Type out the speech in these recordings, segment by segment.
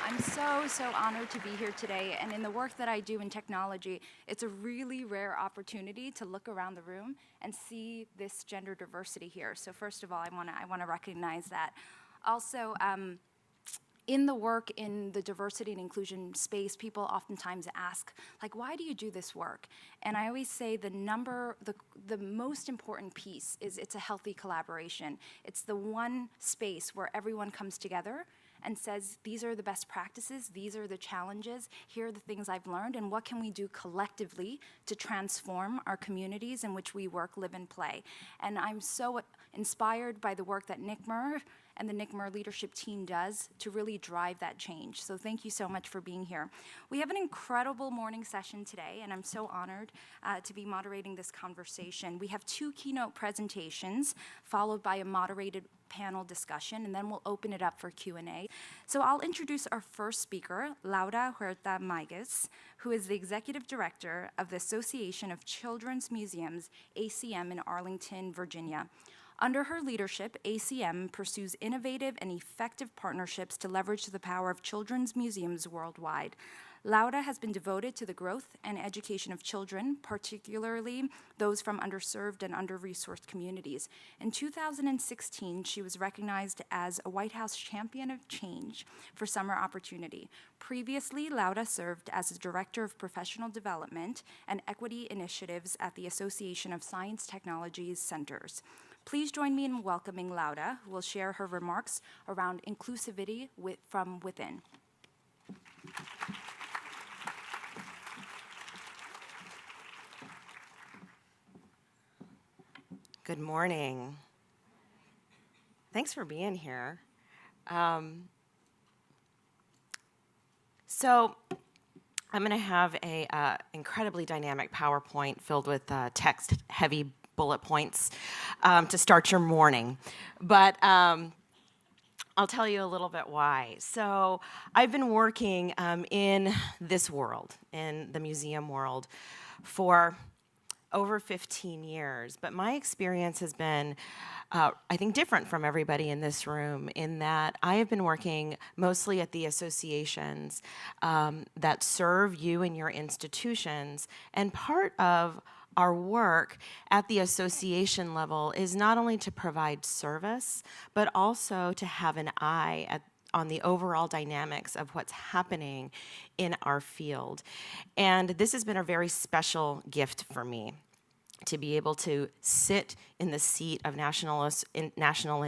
I'm so honored to be here today. And in the work that I do in technology, it's a really rare opportunity to look around the room and see this gender diversity here. So first of all, I want to recognize that. Also, in the work in the diversity and inclusion space, people oftentimes ask, like, why do you do this work? And I always say the most important piece is it's a healthy collaboration. It's the one space where everyone comes together and says, these are the best practices, these are the challenges, here are the things I've learned, and what can we do collectively to transform our communities in which we work, live, and play. And I'm so inspired by the work that NYCMER and the NYCMER leadership team does to really drive that change. So thank you so much for being here. We have an incredible morning session today, and I'm so honored to be moderating this conversation. We have 2 keynote presentations, followed by a moderated panel discussion, and then we'll open it up for Q&A. So I'll introduce our first speaker, Laura Huerta Migas, who is the Executive Director of the Association of Children's Museums, ACM, in Arlington, Virginia. Under her leadership, ACM pursues innovative and effective partnerships to leverage the power of children's museums worldwide. Laura has been devoted to the growth and education of children, particularly those from underserved and under-resourced communities. In 2016, she was recognized as a White House Champion of Change for Summer Opportunity. Previously, Laura served as the Director of Professional Development and Equity Initiatives at the Association of Science Technologies Centers. Please join me in welcoming Laura, who will share her remarks around inclusivity from within. Good morning. Thanks for being here. So I'm going to have a incredibly dynamic PowerPoint filled with text-heavy bullet points to start your morning. But I'll tell you a little bit why. So I've been working in this world, in the museum world, for over 15 years, but my experience has been, I think, different from everybody in this room in that I have been working mostly at the associations that serve you and your institutions, and part of our work at the association level is not only to provide service, but also to have an eye on the overall dynamics of what's happening in our field. And this has been a very special gift for me, to be able to sit in the seat of national and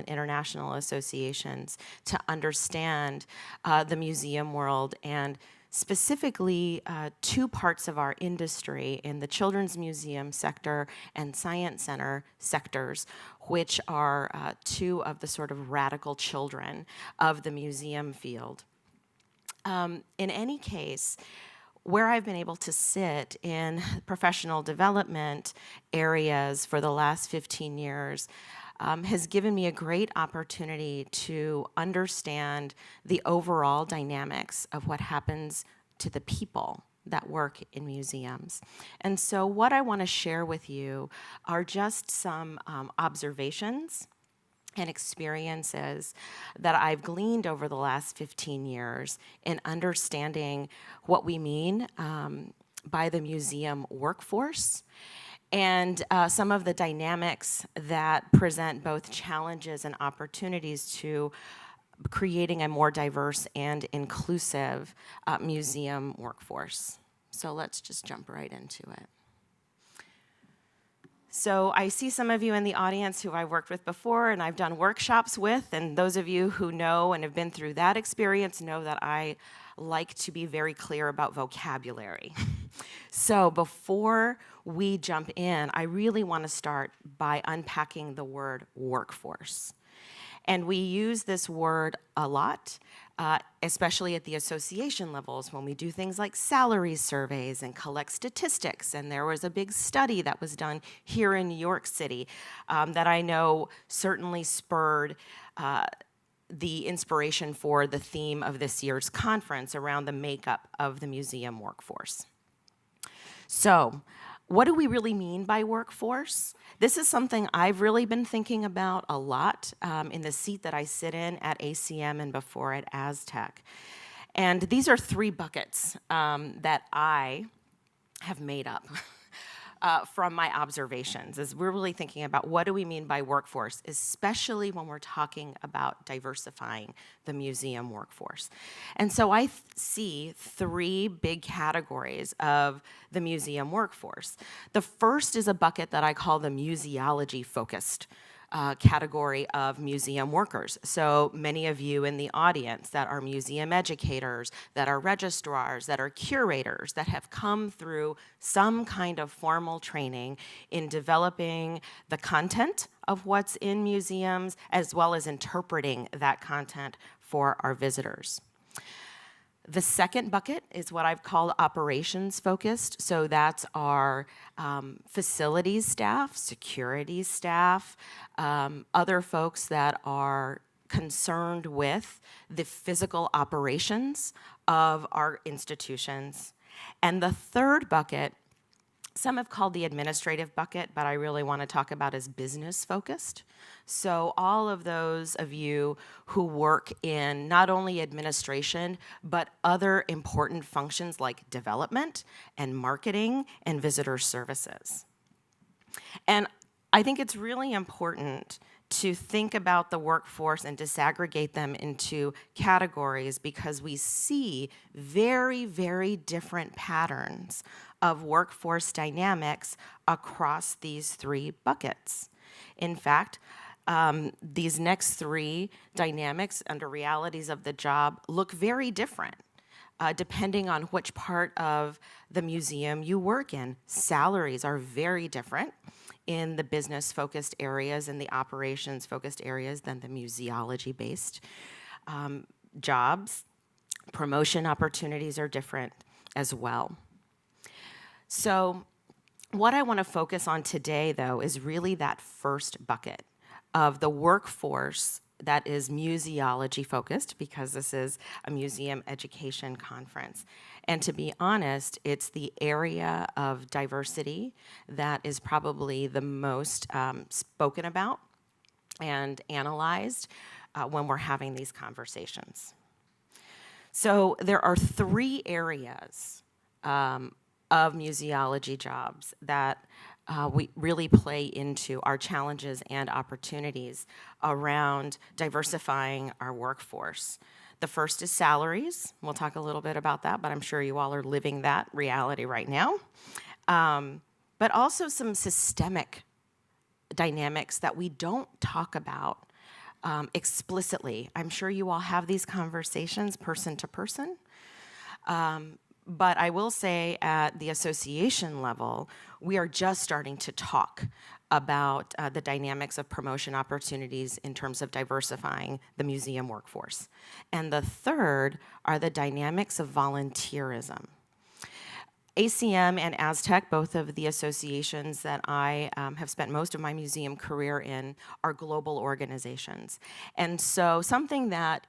international associations, to understand the museum world, and specifically 2 parts of our industry in the children's museum sector and science center sectors, which are 2 of the sort of radical children of the museum field. In any case, where I've been able to sit in professional development areas for the last 15 years has given me a great opportunity to understand the overall dynamics of what happens to the people that work in museums. And so what I want to share with you are just some observations and experiences that I've gleaned over the last 15 years in understanding what we mean by the museum workforce, and some of the dynamics that present both challenges and opportunities to creating a more diverse and inclusive museum workforce. So let's just jump right into it. So I see some of you in the audience who I've worked with before and I've done workshops with, and those of you who know and have been through that experience know that I like to be very clear about vocabulary. So before we jump in, I really want to start by unpacking the word workforce. And we use this word a lot, especially at the association levels when we do things like salaries surveys and collect statistics. And there was a big study that was done here in New York City that I know certainly spurred the inspiration for the theme of this year's conference around the makeup of the museum workforce. So, what do we really mean by workforce? This is something I've really been thinking about a lot in the seat that I sit in at ACM and before at Aztec. And these are 3 buckets that I have made up from my observations, as we're really thinking about what do we mean by workforce, especially when we're talking about diversifying the museum workforce. And so I see 3 big categories of the museum workforce. The first is a bucket that I call the museology-focused category of museum workers. So many of you in the audience that are museum educators, that are registrars, that are curators, that have come through some kind of formal training in developing the content of what's in museums, as well as interpreting that content for our visitors. The second bucket is what I've called operations focused. So that's our facilities staff, security staff, other folks that are concerned with the physical operations of our institutions. And the third bucket, some have called the administrative bucket, but I really want to talk about as business focused. So all of those of you who work in not only administration, but other important functions like development and marketing and visitor services. And I think it's really important to think about the workforce and disaggregate them into categories because we see very, very different patterns of workforce dynamics across these 3 buckets. In fact, these next 3 dynamics under realities of the job look very different depending on which part of the museum you work in. Salaries are very different in the business-focused areas and the operations-focused areas than the museology-based jobs. Promotion opportunities are different as well. So what I want to focus on today, though, is really that first bucket of the workforce that is museology-focused, because this is a museum education conference. And to be honest, it's the area of diversity that is probably the most spoken about and analyzed when we're having these conversations. So there are 3 areas of museology jobs that we really play into our challenges and opportunities around diversifying our workforce. The first is salaries. We'll talk a little bit about that, but I'm sure you all are living that reality right now. But also some systemic dynamics that we don't talk about explicitly. I'm sure you all have these conversations person to person. But I will say at the association level, we are just starting to talk about the dynamics of promotion opportunities in terms of diversifying the museum workforce. And the third are the dynamics of volunteerism. ACM and Aztec, both of the associations that I have spent most of my museum career in, are global organizations. And so something that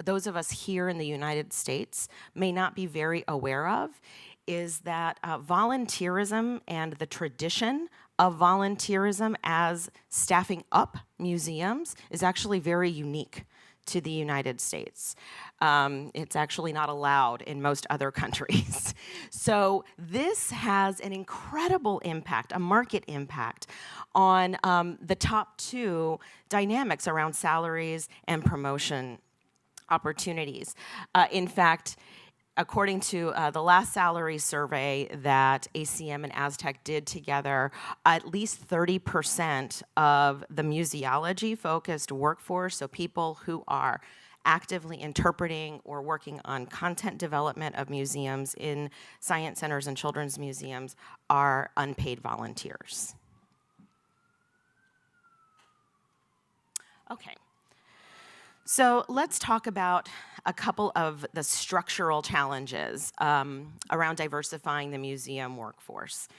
those of us here in the United States may not be very aware of is that volunteerism and the tradition of volunteerism as staffing up museums is actually very unique to the United States. It's actually not allowed in most other countries. So this has an incredible impact, a market impact, on the top 2 dynamics around salaries and promotion opportunities. In fact, according to the last salary survey that ACM and Aztec did together, at least 30% of the museology-focused workforce, so people who are actively interpreting or working on content development of museums in science centers and children's museums, are unpaid volunteers. Okay. So let's talk about a couple of the structural challenges around diversifying the museum workforce.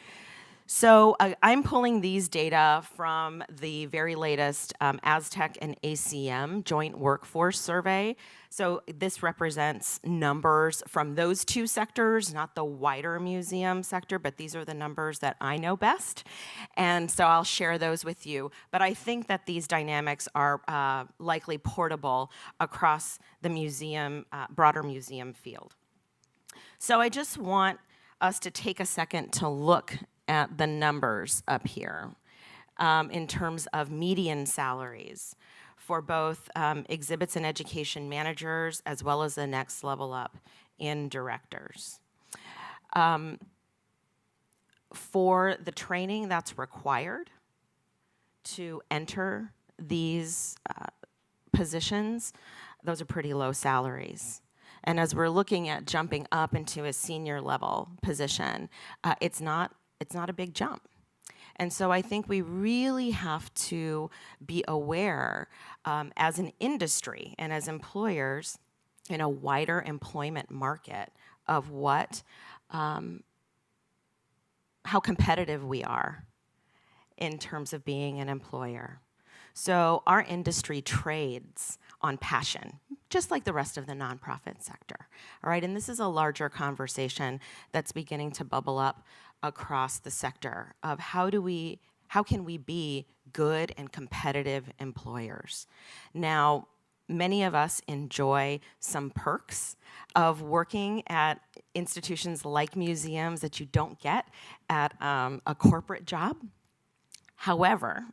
So I'm pulling these data from the very latest Aztec and ACM Joint Workforce Survey. So this represents numbers from those two sectors, not the wider museum sector, but these are the numbers that I know best. And so I'll share those with you. But I think that these dynamics are likely portable across the museum, broader museum field. So I just want us to take a second to look at the numbers up here in terms of median salaries for both exhibits and education managers as well as the next level up in directors. For the training that's required to enter these positions, those are pretty low salaries. And as we're looking at jumping up into a senior level position, it's not a big jump. And so I think we really have to be aware as an industry and as employers in a wider employment market of how competitive we are in terms of being an employer. So our industry trades on passion, just like the rest of the nonprofit sector, all right? And this is a larger conversation that's beginning to bubble up across the sector of how can we be good and competitive employers? Now, many of us enjoy some perks of working at institutions like museums that you don't get at a corporate job. However,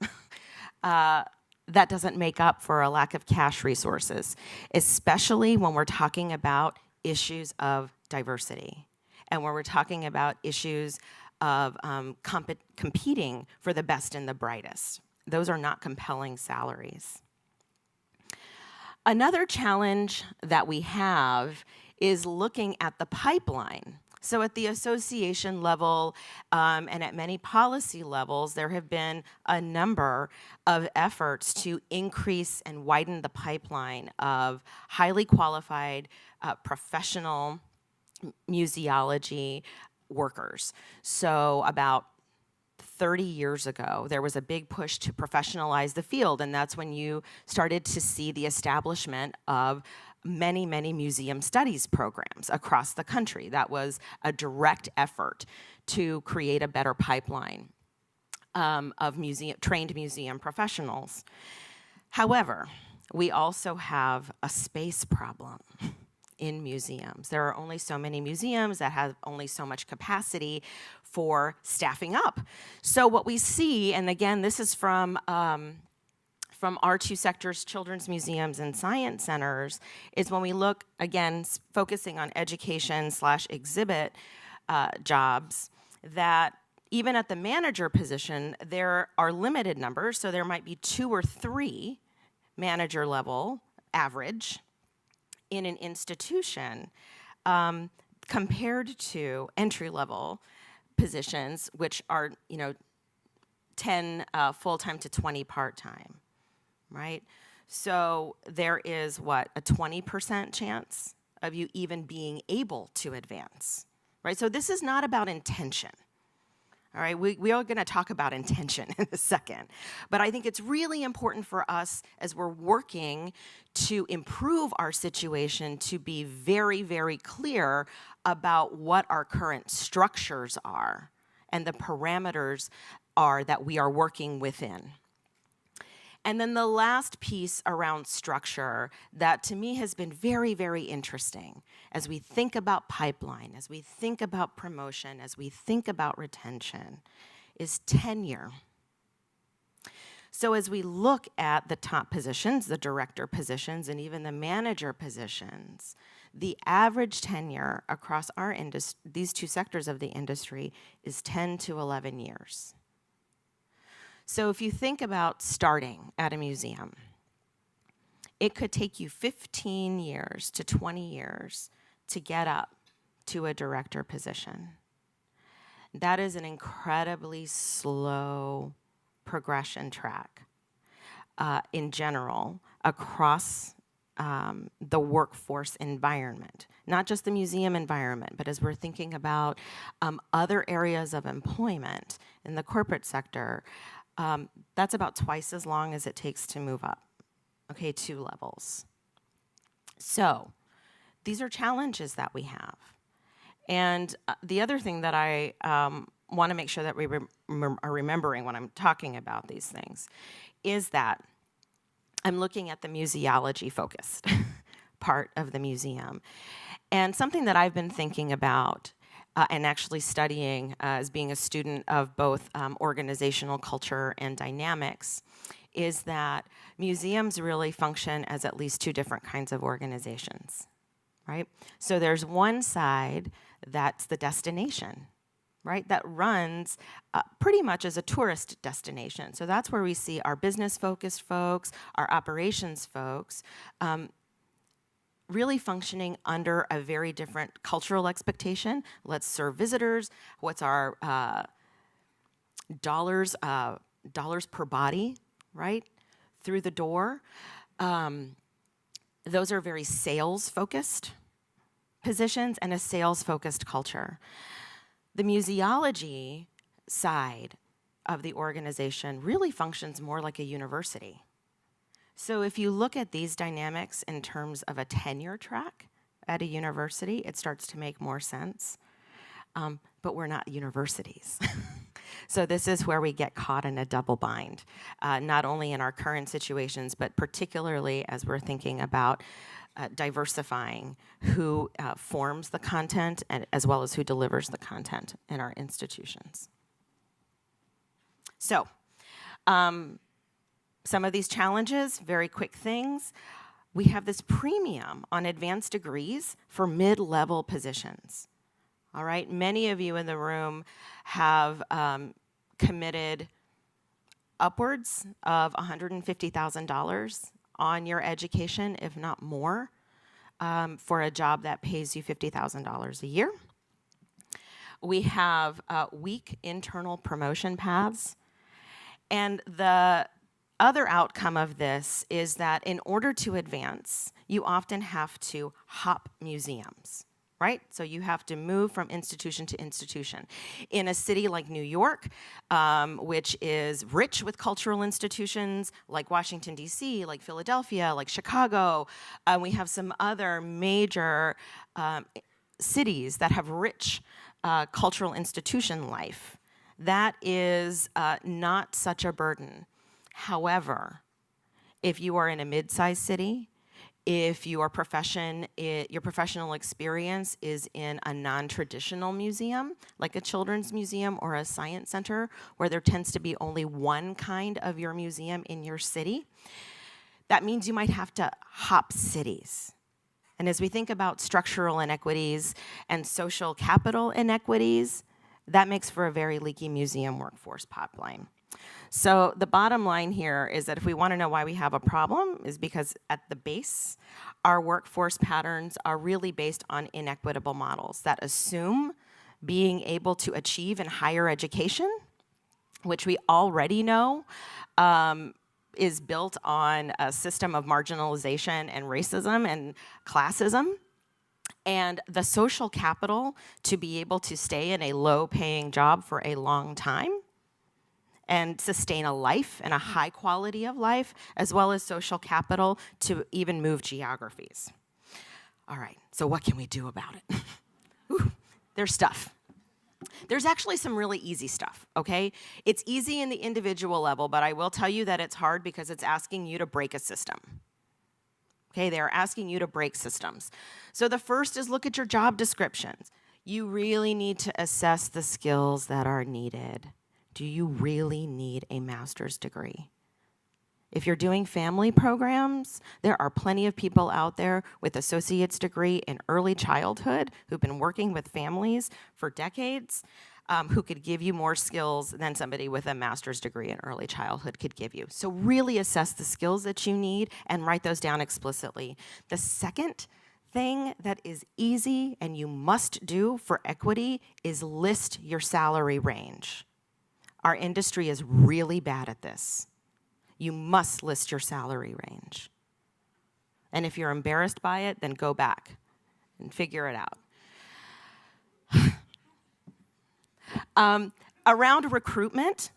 that doesn't make up for a lack of cash resources, especially when we're talking about issues of diversity and when we're talking about issues of competing for the best and the brightest. Those are not compelling salaries. Another challenge that we have is looking at the pipeline. So at the association level and at many policy levels, there have been a number of efforts to increase and widen the pipeline of highly qualified professional museology workers. So about 30 years ago, there was a big push to professionalize the field, and that's when you started to see the establishment of many, many museum studies programs across the country. That was a direct effort to create a better pipeline of trained museum professionals. However, we also have a space problem in museums. There are only so many museums that have only so much capacity for staffing up. So what we see, and again, this is from our two sectors, children's museums and science centers, is when we look, again, focusing on education/exhibit jobs, that even at the manager position, there are limited numbers, so there might be 2 or 3 manager level average in an institution compared to entry-level positions, which are 10 full-time to 20 part-time, right? So there is a 20% chance of you even being able to advance, right? So this is not about intention. All right, we are going to talk about intention in a second. But I think it's really important for us as we're working to improve our situation to be very, very clear about what our current structures are and the parameters are that we are working within. And then the last piece around structure that to me has been very, very interesting as we think about pipeline, as we think about promotion, as we think about retention, is tenure. So as we look at the top positions, the director positions, and even the manager positions, the average tenure across these two sectors of the industry is 10 to 11 years. So if you think about starting at a museum, it could take you 15 years to 20 years to get up to a director position. That is an incredibly slow progression track in general across the workforce environment, not just the museum environment, but as we're thinking about other areas of employment in the corporate sector, that's about twice as long as it takes to move up, okay, 2 levels. So these are challenges that we have. And the other thing that I want to make sure that we are remembering when I'm talking about these things is that I'm looking at the museology focused part of the museum. And something that I've been thinking about and actually studying as being a student of both organizational culture and dynamics is that museums really function as at least 2 different kinds of organizations, right? So there's one side that's the destination, right, that runs pretty much as a tourist destination. So that's where we see our business-focused folks, our operations folks, really functioning under a very different cultural expectation. Let's serve visitors. What's our dollars per body, right, through the door? Those are very sales-focused positions and a sales-focused culture. The museology side of the organization really functions more like a university. So if you look at these dynamics in terms of a tenure track at a university, it starts to make more sense. But we're not universities. So this is where we get caught in a double bind, not only in our current situations, but particularly as we're thinking about diversifying who forms the content and as well as who delivers the content in our institutions. So, some of these challenges, very quick things. We have this premium on advanced degrees for mid-level positions. All right, many of you in the room have committed upwards of $150,000 on your education, if not more, for a job that pays you $50,000 a year. We have weak internal promotion paths. And the other outcome of this is that in order to advance, you often have to hop museums, right? So you have to move from institution to institution. In a city like New York, which is rich with cultural institutions, like Washington, D.C., like Philadelphia, like Chicago, we have some other major cities that have rich cultural institution life. That is not such a burden. However, if you are in a mid-sized city, if your professional experience is in a non-traditional museum, like a children's museum or a science center, where there tends to be only one kind of your museum in your city, that means you might have to hop cities. And as we think about structural inequities and social capital inequities, that makes for a very leaky museum workforce pipeline. So the bottom line here is that if we want to know why we have a problem, is because at the base, our workforce patterns are really based on inequitable models that assume being able to achieve in higher education, which we already know is built on a system of marginalization and racism and classism. And the social capital to be able to stay in a low-paying job for a long time and sustain a life and a high quality of life, as well as social capital to even move geographies. All right, so what can we do about it? Ooh, there's stuff. There's actually some really easy stuff, okay? It's easy in the individual level, but I will tell you that it's hard because it's asking you to break a system. Okay, they're asking you to break systems. So the first is look at your job descriptions. You really need to assess the skills that are needed. Do you really need a master's degree? If you're doing family programs, there are plenty of people out there with associate's degree in early childhood who've been working with families for decades, who could give you more skills than somebody with a master's degree in early childhood could give you. So really assess the skills that you need and write those down explicitly. The second thing that is easy and you must do for equity is list your salary range. Our industry is really bad at this. You must list your salary range. And if you're embarrassed by it, then go back and figure it out. Around recruitment,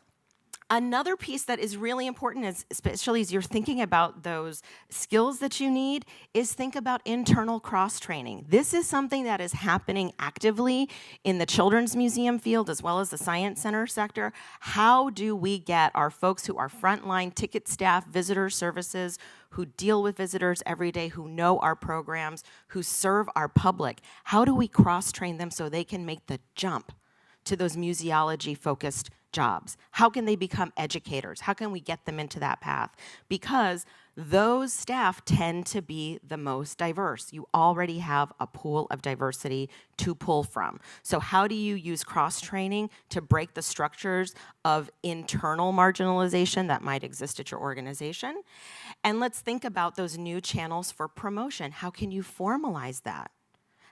another piece that is really important, especially as you're thinking about those skills that you need, is think about internal cross-training. This is something that is happening actively in the Children's Museum field as well as the Science Center sector. How do we get our folks who are frontline ticket staff, visitor services, who deal with visitors every day, who know our programs, who serve our public, how do we cross-train them so they can make the jump to those museology-focused jobs? How can they become educators? How can we get them into that path? Because those staff tend to be the most diverse. You already have a pool of diversity to pull from. So how do you use cross-training to break the structures of internal marginalization that might exist at your organization? And let's think about those new channels for promotion. How can you formalize that?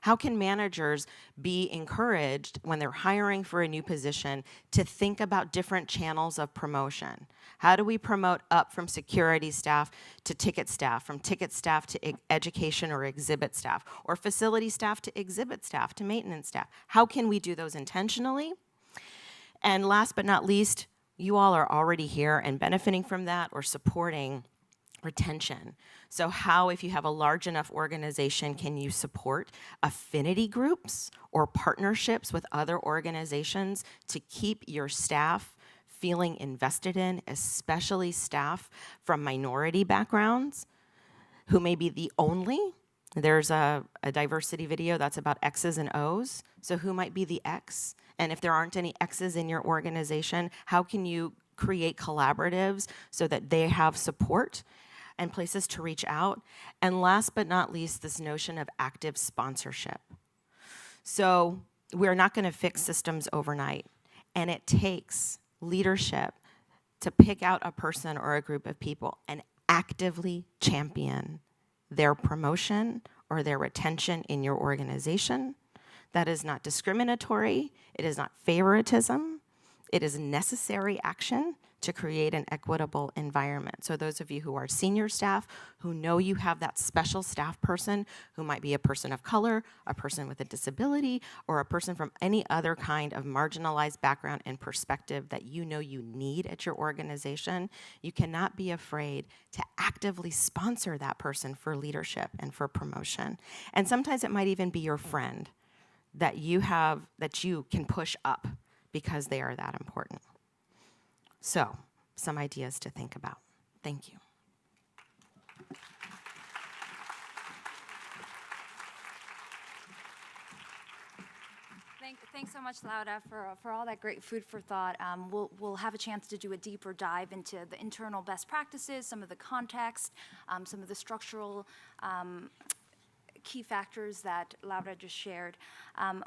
How can managers be encouraged when they're hiring for a new position to think about different channels of promotion? How do we promote up from security staff to ticket staff, from ticket staff to education or exhibit staff, or facility staff to exhibit staff to maintenance staff? How can we do those intentionally? And last but not least, you all are already here and benefiting from that or supporting retention. So how, if you have a large enough organization, can you support affinity groups or partnerships with other organizations to keep your staff feeling invested in, especially staff from minority backgrounds who may be the only? There's a diversity video that's about X's and O's. So who might be the X? And if there aren't any X's in your organization, how can you create collaboratives so that they have support and places to reach out? And last but not least, this notion of active sponsorship. So we're not going to fix systems overnight, and it takes leadership to pick out a person or a group of people and actively champion their promotion or their retention in your organization. That is not discriminatory. It is not favoritism. It is necessary action to create an equitable environment. So those of you who are senior staff, who know you have that special staff person who might be a person of color, a person with a disability, or a person from any other kind of marginalized background and perspective that you know you need at your organization, you cannot be afraid to actively sponsor that person for leadership and for promotion. And sometimes it might even be your friend that you can push up because they are that important. So, some ideas to think about. Thank you. Thanks so much, Laura, for all that great food for thought. We'll have a chance to do a deeper dive into the internal best practices, some of the context, some of the structural key factors that Laura just shared.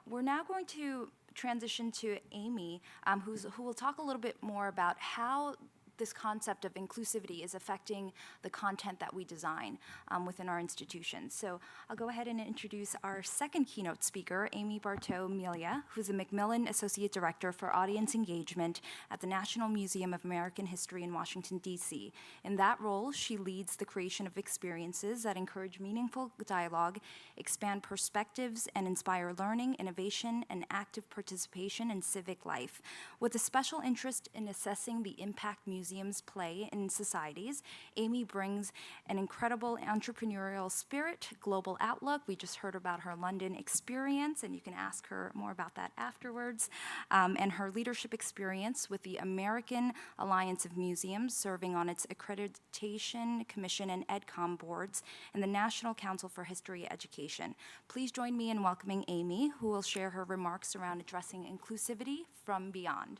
We're now going to transition to Amy, who will talk a little bit more about how this concept of inclusivity is affecting the content that we design within our institutions. So I'll go ahead and introduce our second keynote speaker, Amy Bartow-Melia, who's a MacMillan Associate Director for Audience Engagement at the National Museum of American History in Washington, D.C. In that role, she leads the creation of experiences that encourage meaningful dialogue, expand perspectives, and inspire learning, innovation, and active participation in civic life. With a special interest in assessing the impact museums play in societies, Amy brings an incredible entrepreneurial spirit, global outlook. We just heard about her London experience, and you can ask her more about that afterwards, and her leadership experience with the American Alliance of Museums, serving on its Accreditation Commission and EdCom boards, and the National Council for History Education. Please join me in welcoming Amy, who will share her remarks around addressing inclusivity from beyond.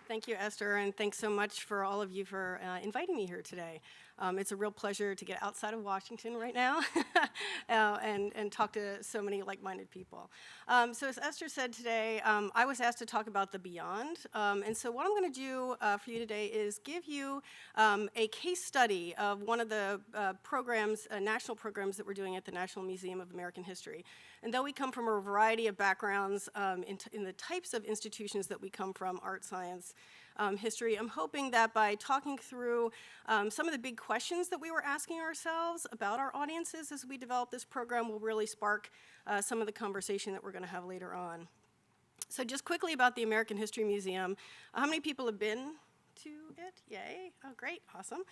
Thank you, Esther, and thanks so much for all of you for inviting me here today. It's a real pleasure to get outside of Washington right now and talk to so many like-minded people. So as Esther said today, I was asked to talk about the beyond. And so what I'm going to do for you today is give you a case study of one of the programs, national programs that we're doing at the National Museum of American History. And though we come from a variety of backgrounds in the types of institutions that we come from, art, science, history. I'm hoping that by talking through some of the big questions that we were asking ourselves about our audiences as we develop this program will really spark some of the conversation that we're going to have later on. So just quickly about the American History Museum. How many people have been to it? Yay. Oh, great. Awesome.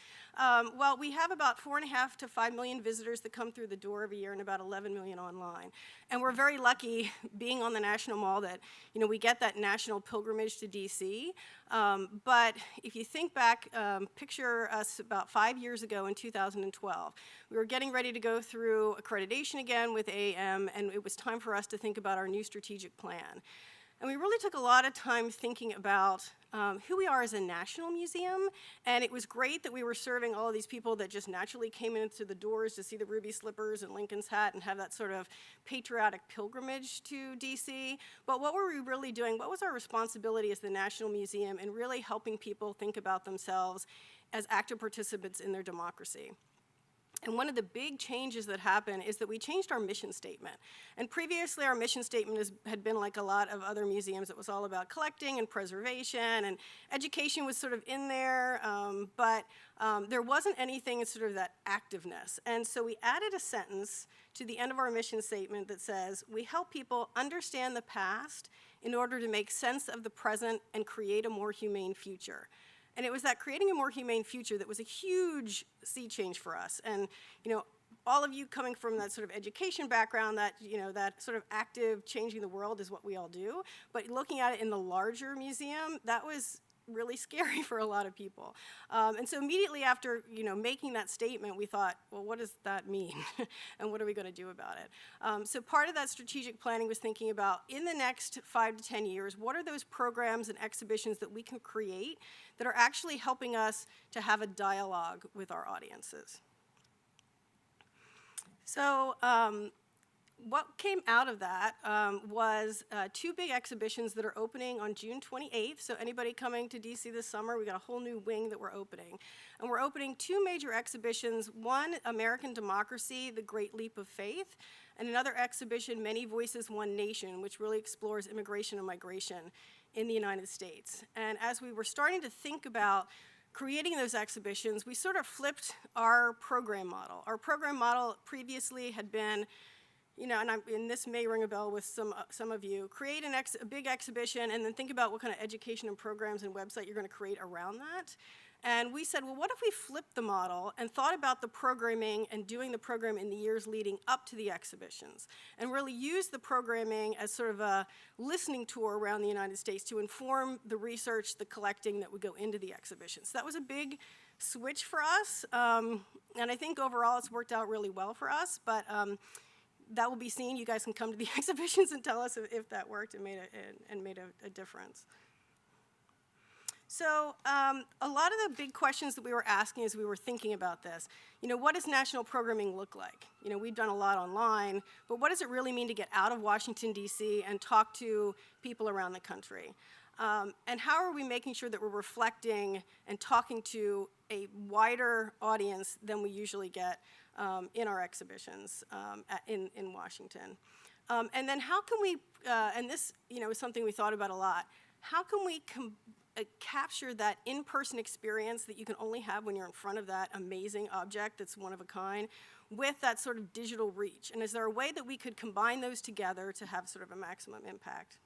Well, we have about 4.5 to 5 million visitors that come through the door every year and about 11 million online. And we're very lucky being on the National Mall that, we get that national pilgrimage to DC. But if you think back, picture us about 5 years ago in 2012. We were getting ready to go through accreditation again with AAM, and it was time for us to think about our new strategic plan. And we really took a lot of time thinking about who we are as a national museum, and it was great that we were serving all of these people that just naturally came in through the doors to see the ruby slippers and Lincoln's hat and have that sort of patriotic pilgrimage to DC. But what were we really doing? What was our responsibility as the National Museum in really helping people think about themselves as active participants in their democracy? And one of the big changes that happened is that we changed our mission statement. And previously, our mission statement had been like a lot of other museums. It was all about collecting and preservation, and education was sort of in there, but there wasn't anything in sort of that activeness. And so we added a sentence to the end of our mission statement that says, we help people understand the past in order to make sense of the present and create a more humane future. And it was that creating a more humane future that was a huge sea change for us. And, all of you coming from that sort of education background, that, that sort of active changing the world is what we all do. But looking at it in the larger museum, that was really scary for a lot of people. And so immediately after, making that statement, we thought, well, what does that mean? And what are we going to do about it? So part of that strategic planning was thinking about, in the next 5 to 10 years, what are those programs and exhibitions that we can create that are actually helping us to have a dialogue with our audiences? So what came out of that was 2 big exhibitions that are opening on June 28th. So anybody coming to DC this summer, we got a whole new wing that we're opening. And we're opening 2 major exhibitions. One, American Democracy, The Great Leap of Faith, and another exhibition, Many Voices, One Nation, which really explores immigration and migration in the United States. And as we were starting to think about creating those exhibitions, we sort of flipped our program model. Our program model previously had been, and this may ring a bell with some of you, create a big exhibition and then think about what kind of education and programs and website you're going to create around that. And we said, well, what if we flipped the model and thought about the programming and doing the program in the years leading up to the exhibitions, and really use the programming as sort of a listening tour around the United States to inform the research, the collecting that would go into the exhibitions. So that was a big switch for us, and I think overall it's worked out really well for us, but that will be seen. You guys can come to the exhibitions and tell us if that worked and made a difference. So a lot of the big questions that we were asking as we were thinking about this, what does national programming look like? We've done a lot online, but what does it really mean to get out of Washington, D.C. and talk to people around the country? And how are we making sure that we're reflecting and talking to a wider audience than we usually get in our exhibitions in Washington? And then how can we, and this is something we thought about a lot, how can we capture that in-person experience that you can only have when you're in front of that amazing object that's one of a kind with that sort of digital reach? And is there a way that we could combine those together to have sort of a maximum impact?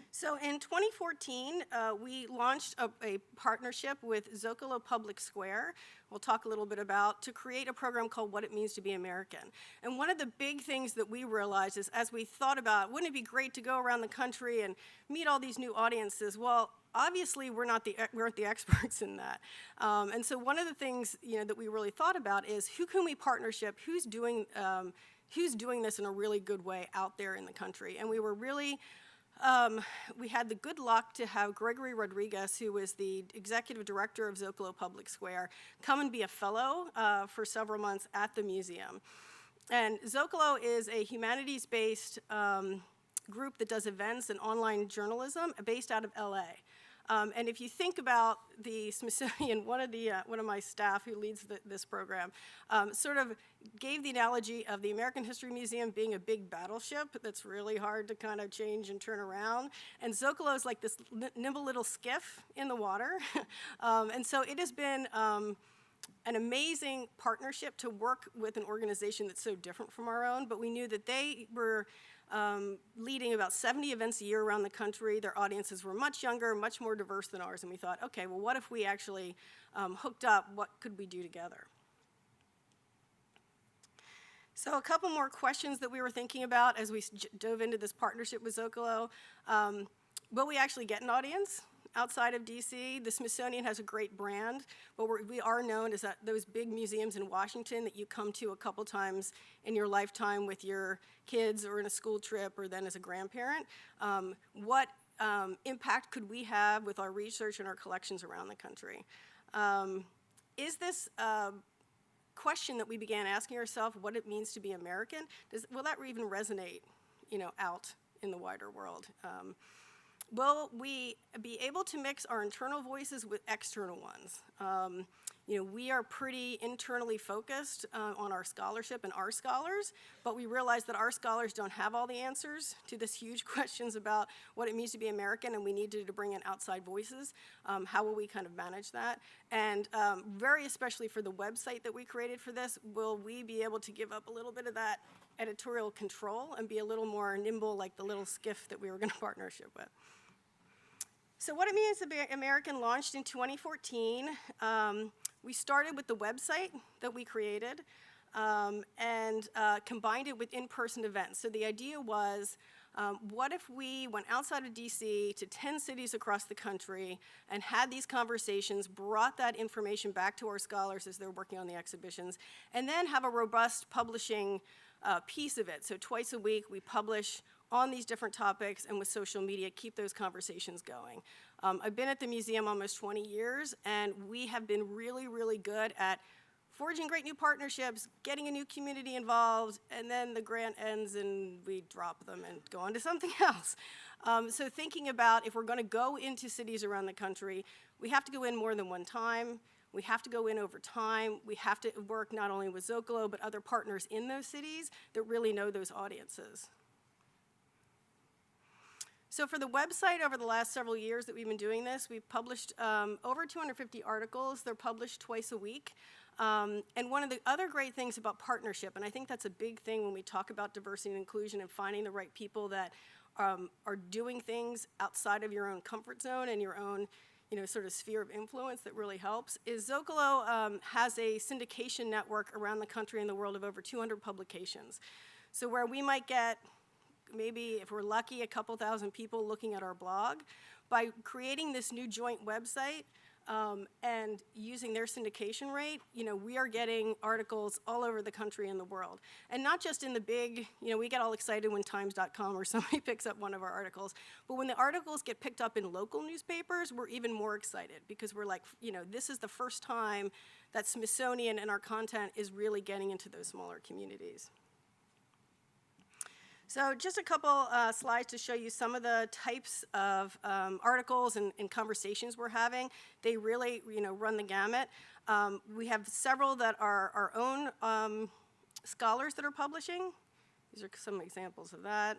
So in 2014, we launched a partnership with Zocalo Public Square, we'll talk a little bit about, to create a program called What It Means to Be American. And one of the big things that we realized is, as we thought about, wouldn't it be great to go around the country and meet all these new audiences? Well, obviously, we aren't the experts in that. And so one of the things that we really thought about is, who can we partnership, who's doing this in a really good way out there in the country? And we were really we had the good luck to have Gregory Rodriguez, who was the executive director of Zocalo Public Square, come and be a fellow for several months at the museum. And Zocalo is a humanities-based group that does events and online journalism based out of LA. And if you think about the Smithsonian, one of my staff who leads this program sort of gave the analogy of the American History Museum being a big battleship that's really hard to kind of change and turn around. And Zocalo is like this nimble little skiff in the water. And so it has been an amazing partnership to work with an organization that's so different from our own, but we knew that they were leading about 70 events a year around the country. Their audiences were much younger, much more diverse than ours, and we thought, okay, well, what if we actually hooked up? What could we do together? So a couple more questions that we were thinking about as we dove into this partnership with Zocalo. Will we actually get an audience outside of DC? The Smithsonian has a great brand, but we are known as those big museums in Washington that you come to a couple times in your lifetime with your kids or in a school trip or then as a grandparent. What impact could we have with our research and our collections around the country? Is this question that we began asking ourselves, what it means to be American, will that even resonate, out in the wider world? Will we be able to mix our internal voices with external ones? We are pretty internally focused on our scholarship and our scholars, but we realize that our scholars don't have all the answers to this huge questions about what it means to be American, and we need to bring in outside voices. How will we kind of manage that? And very especially for the website that we created for this, will we be able to give up a little bit of that editorial control and be a little more nimble like the little skiff that we were going to partnership with? So what it means to be American launched in 2014. We started with the website that we created and combined it with in-person events. So the idea was, what if we went outside of DC to 10 cities across the country and had these conversations, brought that information back to our scholars as they're working on the exhibitions, and then have a robust publishing piece of it. So twice a week we publish on these different topics, and with social media, keep those conversations going. I've been at the museum almost 20 years, and we have been really, really good at forging great new partnerships, getting a new community involved, and then the grant ends and we drop them and go on to something else. So thinking about if we're going to go into cities around the country, we have to go in more than one time. We have to go in over time. We have to work not only with Zocalo, but other partners in those cities that really know those audiences. So for the website, over the last several years that we've been doing this, we've published over 250 articles. They're published twice a week. And one of the other great things about partnership, and I think that's a big thing when we talk about diversity and inclusion and finding the right people that are doing things outside of your own comfort zone and your own sort of sphere of influence that really helps, is Zocalo has a syndication network around the country and the world of over 200 publications. So where we might get maybe, if we're lucky, a couple thousand people looking at our blog, by creating this new joint website and using their syndication rate, we are getting articles all over the country and the world. And not just in the big, we get all excited when Times.com or somebody picks up one of our articles, but when the articles get picked up in local newspapers, we're even more excited because we're like, this is the first time that Smithsonian and our content is really getting into those smaller communities. So just a couple slides to show you some of the types of articles and conversations we're having. They really, run the gamut. We have several that are our own scholars that are publishing. These are some examples of that.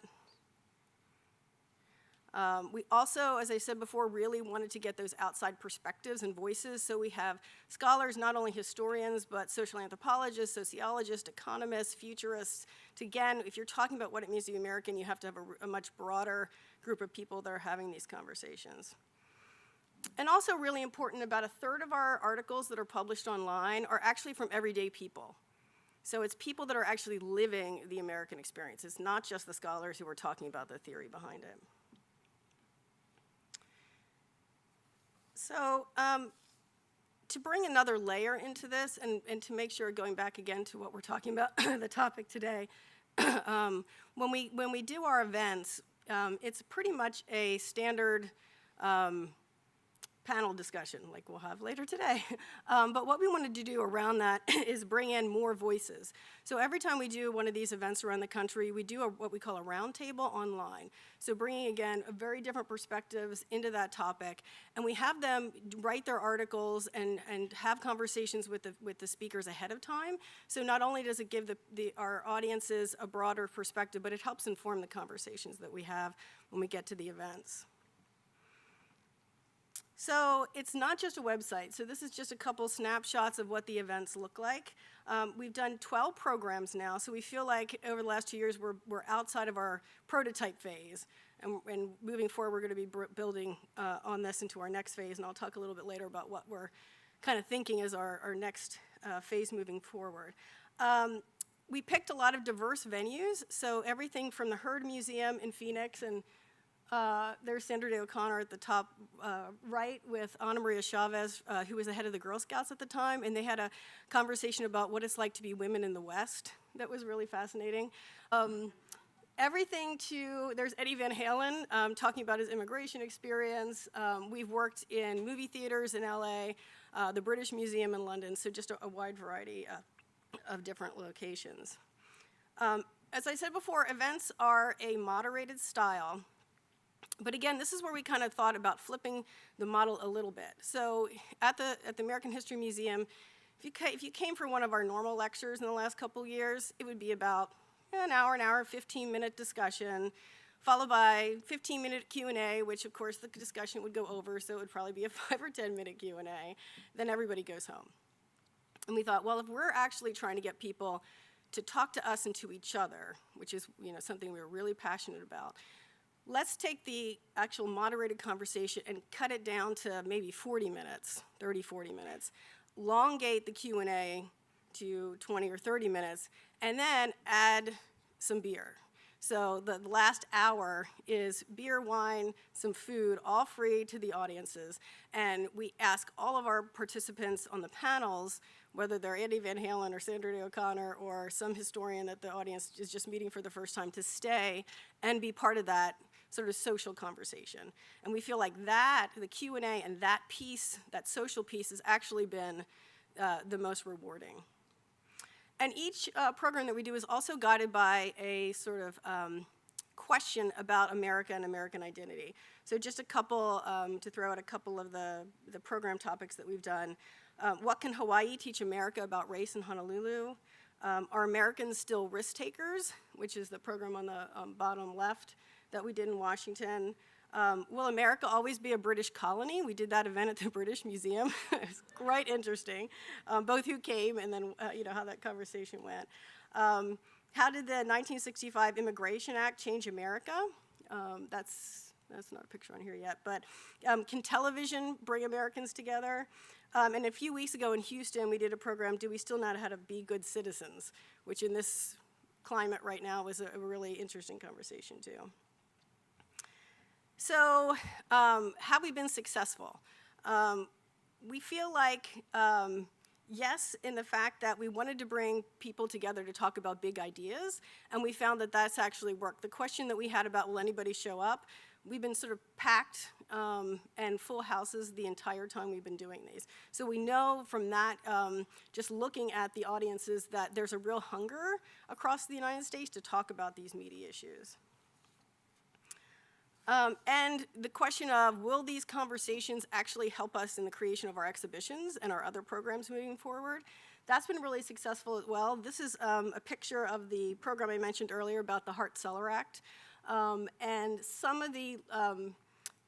We also, as I said before, really wanted to get those outside perspectives and voices. So we have scholars, not only historians, but social anthropologists, sociologists, economists, futurists. Again, if you're talking about what it means to be American, you have to have a much broader group of people that are having these conversations. And also really important, about a third of our articles that are published online are actually from everyday people. So it's people that are actually living the American experience. It's not just the scholars who are talking about the theory behind it. So to bring another layer into this and to make sure, going back again to what we're talking about, the topic today, when we do our events, it's pretty much a standard panel discussion like we'll have later today. But what we wanted to do around that is bring in more voices. So every time we do one of these events around the country, we do what we call a roundtable online. So bringing, again, very different perspectives into that topic. And we have them write their articles and have conversations with the speakers ahead of time. So not only does it give our audiences a broader perspective, but it helps inform the conversations that we have when we get to the events. So it's not just a website. So this is just a couple snapshots of what the events look like. We've done 12 programs now, so we feel like over the last 2 years we're outside of our prototype phase. And moving forward, we're going to be building on this into our next phase, and I'll talk a little bit later about what we're kind of thinking is our next phase moving forward. We picked a lot of diverse venues, so everything from the Heard Museum in Phoenix, and there's Sandra Day O'Connor at the top right with Ana Maria Chavez, who was the head of the Girl Scouts at the time, and they had a conversation about what it's like to be women in the West. That was really fascinating. Everything to, there's Eddie Van Halen talking about his immigration experience. We've worked in movie theaters in LA, the British Museum in London, so just a wide variety of different locations. As I said before, events are a moderated style. But again, this is where we kind of thought about flipping the model a little bit. So at the American History Museum, if you came for one of our normal lectures in the last couple of years, it would be about an hour, 15-minute discussion, followed by 15-minute Q&A, which of course the discussion would go over, so it would probably be a 5 or 10-minute Q&A. Then everybody goes home. And we thought, well, if we're actually trying to get people to talk to us and to each other, which is something we were really passionate about, let's take the actual moderated conversation and cut it down to maybe 40 minutes, 30, 40 minutes. Elongate the Q&A to 20 or 30 minutes, and then add some beer. So the last hour is beer, wine, some food, all free to the audiences. And we ask all of our participants on the panels, whether they're Eddie Van Halen or Sandra Day O'Connor or some historian that the audience is just meeting for the first time, to stay and be part of that sort of social conversation. And we feel like that, the Q&A and that piece, that social piece, has actually been the most rewarding. And each program that we do is also guided by a sort of question about America and American identity. So just a couple, to throw out a couple of the program topics that we've done. What can Hawaii teach America about race in Honolulu? Are Americans still risk takers, which is the program on the bottom left that we did in Washington. Will America always be a British colony? We did that event at the British Museum. It was quite interesting, both who came and then how that conversation went. How did the 1965 Immigration Act change America? That's not a picture on here yet, but can television bring Americans together? And a few weeks ago in Houston, we did a program, Do We Still Know How to Be Good Citizens? Which in this climate right now was a really interesting conversation too. So have we been successful? We feel like, yes, in the fact that we wanted to bring people together to talk about big ideas, and we found that that's actually worked. The question that we had about will anybody show up, we've been sort of packed and full houses the entire time we've been doing these. So we know from that, just looking at the audiences, that there's a real hunger across the United States to talk about these meaty issues. And the question of, will these conversations actually help us in the creation of our exhibitions and our other programs moving forward? That's been really successful as well. This is a picture of the program I mentioned earlier about the Hart-Celler Act. And some of the,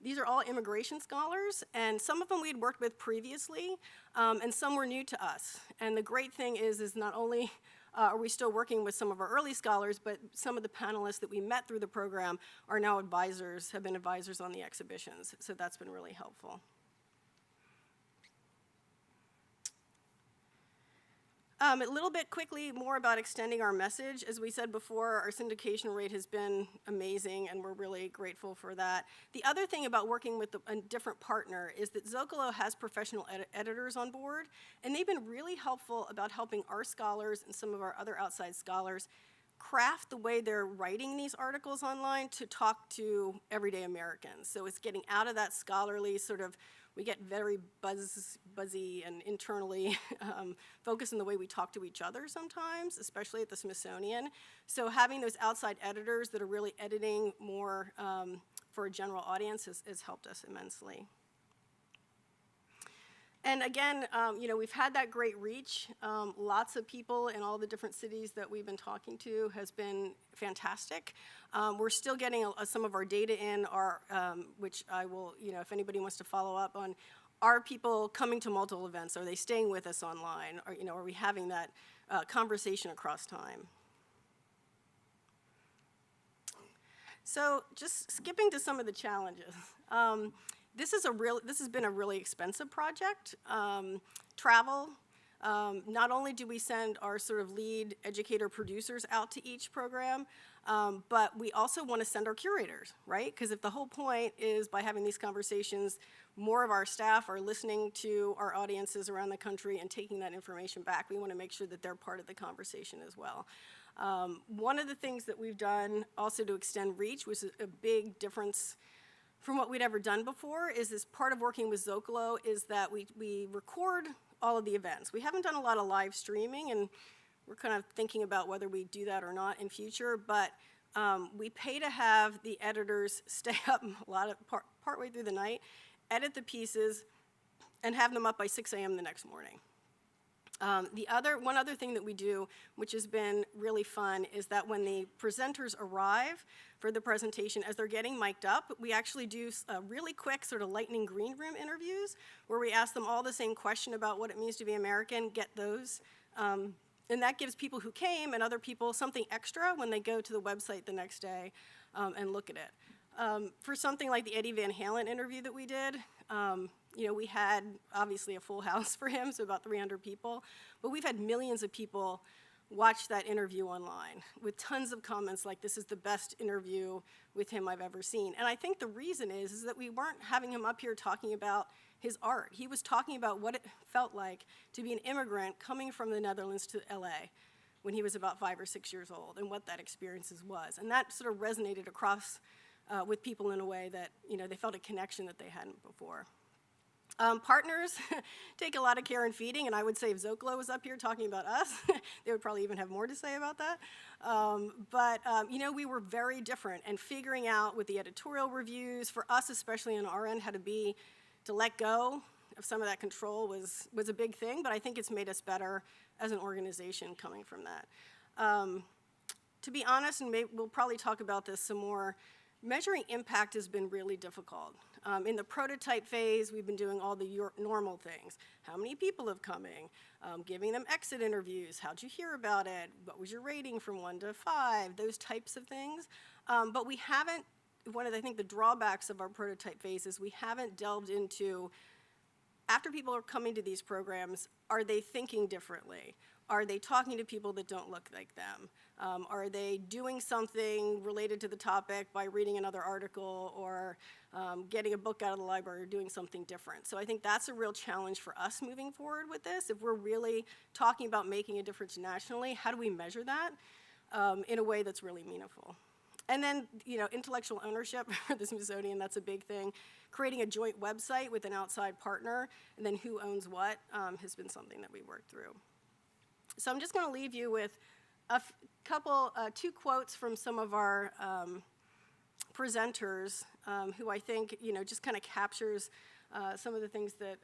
these are all immigration scholars, and some of them we'd worked with previously, and some were new to us. And the great thing is not only are we still working with some of our early scholars, but some of the panelists that we met through the program are now advisors, have been advisors on the exhibitions. So that's been really helpful. A little bit quickly more about extending our message. As we said before, our syndication rate has been amazing, and we're really grateful for that. The other thing about working with a different partner is that Zocalo has professional editors on board, and they've been really helpful about helping our scholars and some of our other outside scholars craft the way they're writing these articles online to talk to everyday Americans. So it's getting out of that scholarly sort of, we get very buzzy and internally focused in the way we talk to each other sometimes, especially at the Smithsonian. So having those outside editors that are really editing more for a general audience has helped us immensely. And again, we've had that great reach. Lots of people in all the different cities that we've been talking to has been fantastic. We're still getting some of our data in, which I will, if anybody wants to follow up on, are people coming to multiple events? Are they staying with us online? Or, are we having that conversation across time? So just skipping to some of the challenges. This has been a really expensive project. Travel. Not only do we send our sort of lead educator producers out to each program, but we also want to send our curators, right? Because if the whole point is by having these conversations, more of our staff are listening to our audiences around the country and taking that information back. We want to make sure that they're part of the conversation as well. One of the things that we've done also to extend reach, which is a big difference from what we'd ever done before, is as part of working with Zocalo is that we record all of the events. We haven't done a lot of live streaming, and we're kind of thinking about whether we do that or not in future, but we pay to have the editors stay up partway through the night, edit the pieces, and have them up by 6 a.m. the next morning. One other thing that we do, which has been really fun, is that when the presenters arrive for the presentation, as they're getting mic'd up, we actually do really quick sort of lightning green room interviews where we ask them all the same question about what it means to be American, get those. And that gives people who came and other people something extra when they go to the website the next day and look at it. For something like the Eddie Van Halen interview that we did, we had obviously a full house for him, so about 300 people, but we've had millions of people watch that interview online with tons of comments like, this is the best interview with him I've ever seen. And I think the reason is that we weren't having him up here talking about his art. He was talking about what it felt like to be an immigrant coming from the Netherlands to LA when he was about 5 or 6 years old and what that experience was. And that sort of resonated across with people in a way that, they felt a connection that they hadn't before. Partners take a lot of care in feeding, and I would say if Zocalo was up here talking about us, they would probably even have more to say about that. But we were very different, and figuring out with the editorial reviews, for us especially on our end, how to let go of some of that control was a big thing, but I think it's made us better as an organization coming from that. To be honest, and we'll probably talk about this some more, measuring impact has been really difficult. In the prototype phase, we've been doing all the normal things. How many people have coming? Giving them exit interviews. How'd you hear about it? What was your rating from 1 to 5? Those types of things. But we haven't, one of the, I think, the drawbacks of our prototype phase is we haven't delved into, after people are coming to these programs, are they thinking differently? Are they talking to people that don't look like them? Are they doing something related to the topic by reading another article or getting a book out of the library or doing something different? So I think that's a real challenge for us moving forward with this. If we're really talking about making a difference nationally, how do we measure that in a way that's really meaningful? And then, intellectual ownership for the Smithsonian, that's a big thing. Creating a joint website with an outside partner, and then who owns what has been something that we worked through. So I'm just going to leave you with two quotes from some of our presenters who I think, just kind of captures some of the things that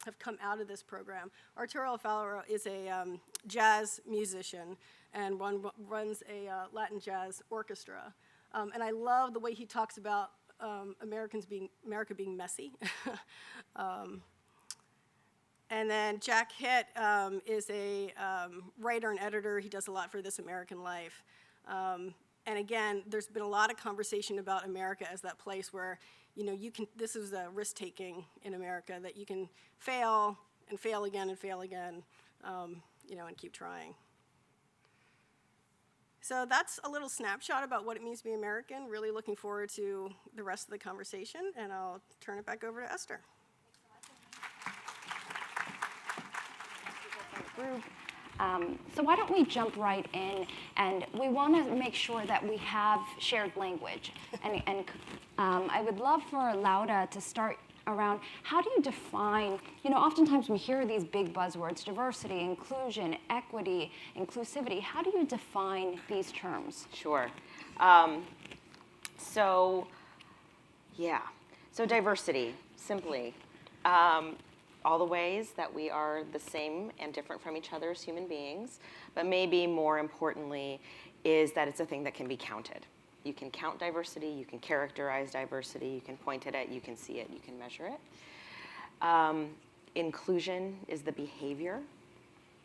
have come out of this program. Arturo Fallero is a jazz musician and runs a Latin jazz orchestra. And I love the way he talks about America being messy. And then Jack Hitt is a writer and editor. He does a lot for This American Life. And again, there's been a lot of conversation about America as that place where, this is a risk-taking in America, that you can fail and fail again and fail again, and keep trying. So that's a little snapshot about what it means to be American. Really looking forward to the rest of the conversation, and I'll turn it back over to Esther. Group. So why don't we jump right in, and we want to make sure that we have shared language. And I would love for Laura to start around, how do you define, oftentimes we hear these big buzzwords, diversity, inclusion, equity, inclusivity. How do you define these terms? Sure. So diversity, simply. All the ways that we are the same and different from each other as human beings, but maybe more importantly is that it's a thing that can be counted. You can count diversity, you can characterize diversity, you can point at it, you can see it, you can measure it. Inclusion is the behavior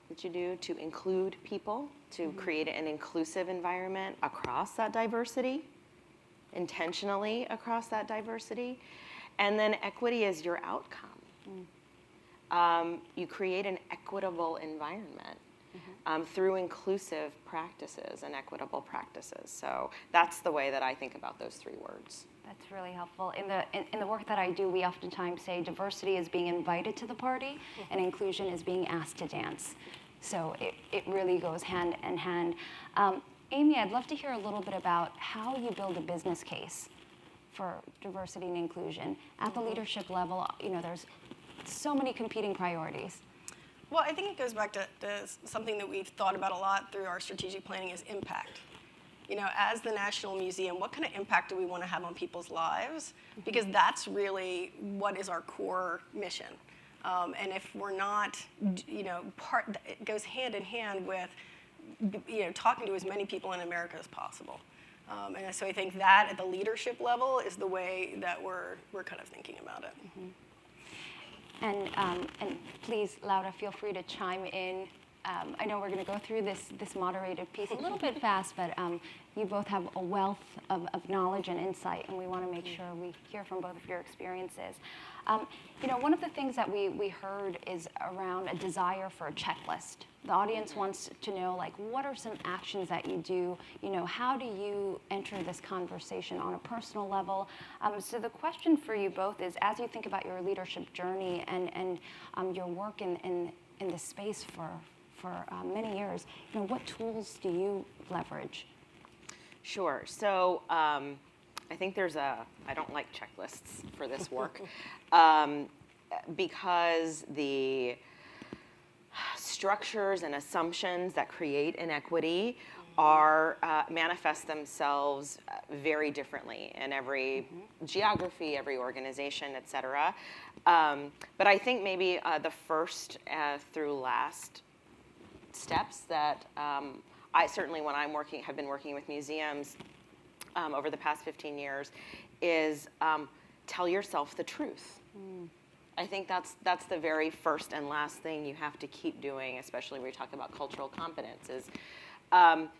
that you do to include people, to create an inclusive environment across that diversity, intentionally across that diversity. And then equity is your outcome. You create an equitable environment through inclusive practices and equitable practices. So that's the way that I think about those three words. That's really helpful. In the work that I do, we oftentimes say diversity is being invited to the party, and inclusion is being asked to dance. So it really goes hand in hand. Amy, I'd love to hear a little bit about how you build a business case for diversity and inclusion. At the leadership level, there's so many competing priorities. Well, I think it goes back to something that we've thought about a lot through our strategic planning is impact. As the National Museum, what kind of impact do we want to have on people's lives? Because that's really what is our core mission. And if we're not, it goes hand in hand with, talking to as many people in America as possible. And so I think that at the leadership level is the way that we're kind of thinking about it. And please, Laura, feel free to chime in. I know we're going to go through this moderated piece a little bit fast, but you both have a wealth of knowledge and insight, and we want to make sure we hear from both of your experiences. One of the things that we heard is around a desire for a checklist. The audience wants to know, what are some actions that you do? How do you enter this conversation on a personal level? So the question for you both is, as you think about your leadership journey and your work in this space for many years, what tools do you leverage? Sure. So I think I don't like checklists for this work because the structures and assumptions that create inequity manifest themselves very differently in every geography, every organization, et cetera. But I think maybe the first through last steps that I certainly, when have been working with museums over the past 15 years, is tell yourself the truth. I think that's the very first and last thing you have to keep doing, especially when we talk about cultural competence, is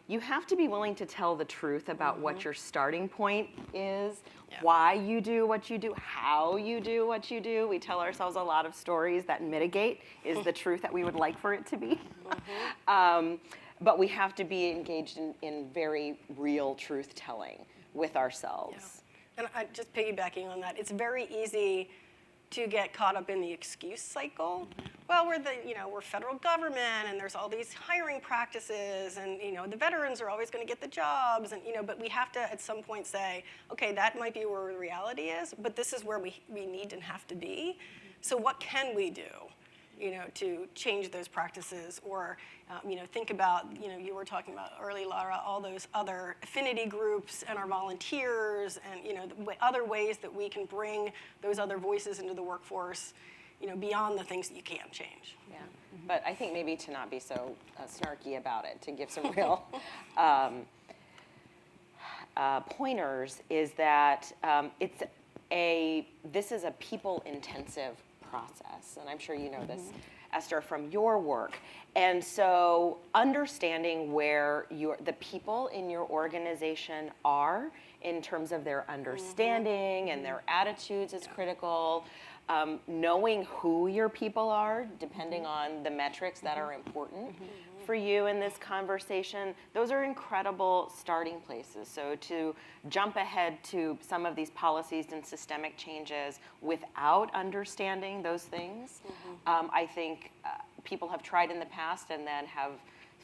you have to be willing to tell the truth about what your starting point is, why you do what you do, how you do what you do. We tell ourselves a lot of stories that mitigate is the truth that we would like for it to be. But we have to be engaged in very real truth-telling with ourselves. And just piggybacking on that, it's very easy to get caught up in the excuse cycle. Well, we're federal government, and there's all these hiring practices, and the veterans are always going to get the jobs, and but we have to at some point say, okay, that might be where the reality is, but this is where we need and have to be. So what can we do, to change those practices, or think about, you were talking about early, Laura, all those other affinity groups and our volunteers, and other ways that we can bring those other voices into the workforce, beyond the things that you can't change. Yeah, but I think maybe to not be so snarky about it, to give some real pointers, is that this is a people-intensive process, and I'm sure you know this, Esther, from your work. And so understanding where the people in your organization are in terms of their understanding and their attitudes is critical. Knowing who your people are, depending on the metrics that are important for you in this conversation, those are incredible starting places. So to jump ahead to some of these policies and systemic changes without understanding those things, I think people have tried in the past and then have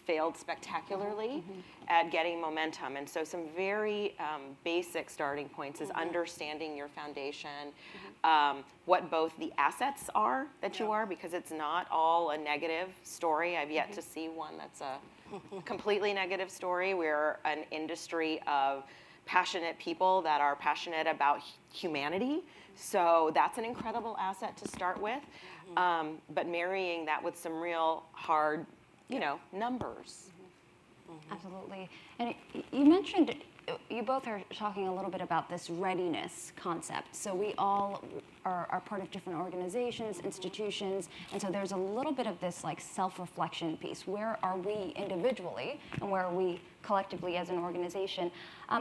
failed spectacularly at getting momentum. And so some very basic starting points is understanding your foundation, what both the assets are that you are, because it's not all a negative story. I've yet to see one that's a completely negative story. We're an industry of passionate people that are passionate about humanity. So that's an incredible asset to start with. But marrying that with some real hard, numbers. Absolutely. And you mentioned, you both are talking a little bit about this readiness concept. So we all are part of different organizations, institutions, and so there's a little bit of this like self-reflection piece. Where are we individually and where are we collectively as an organization?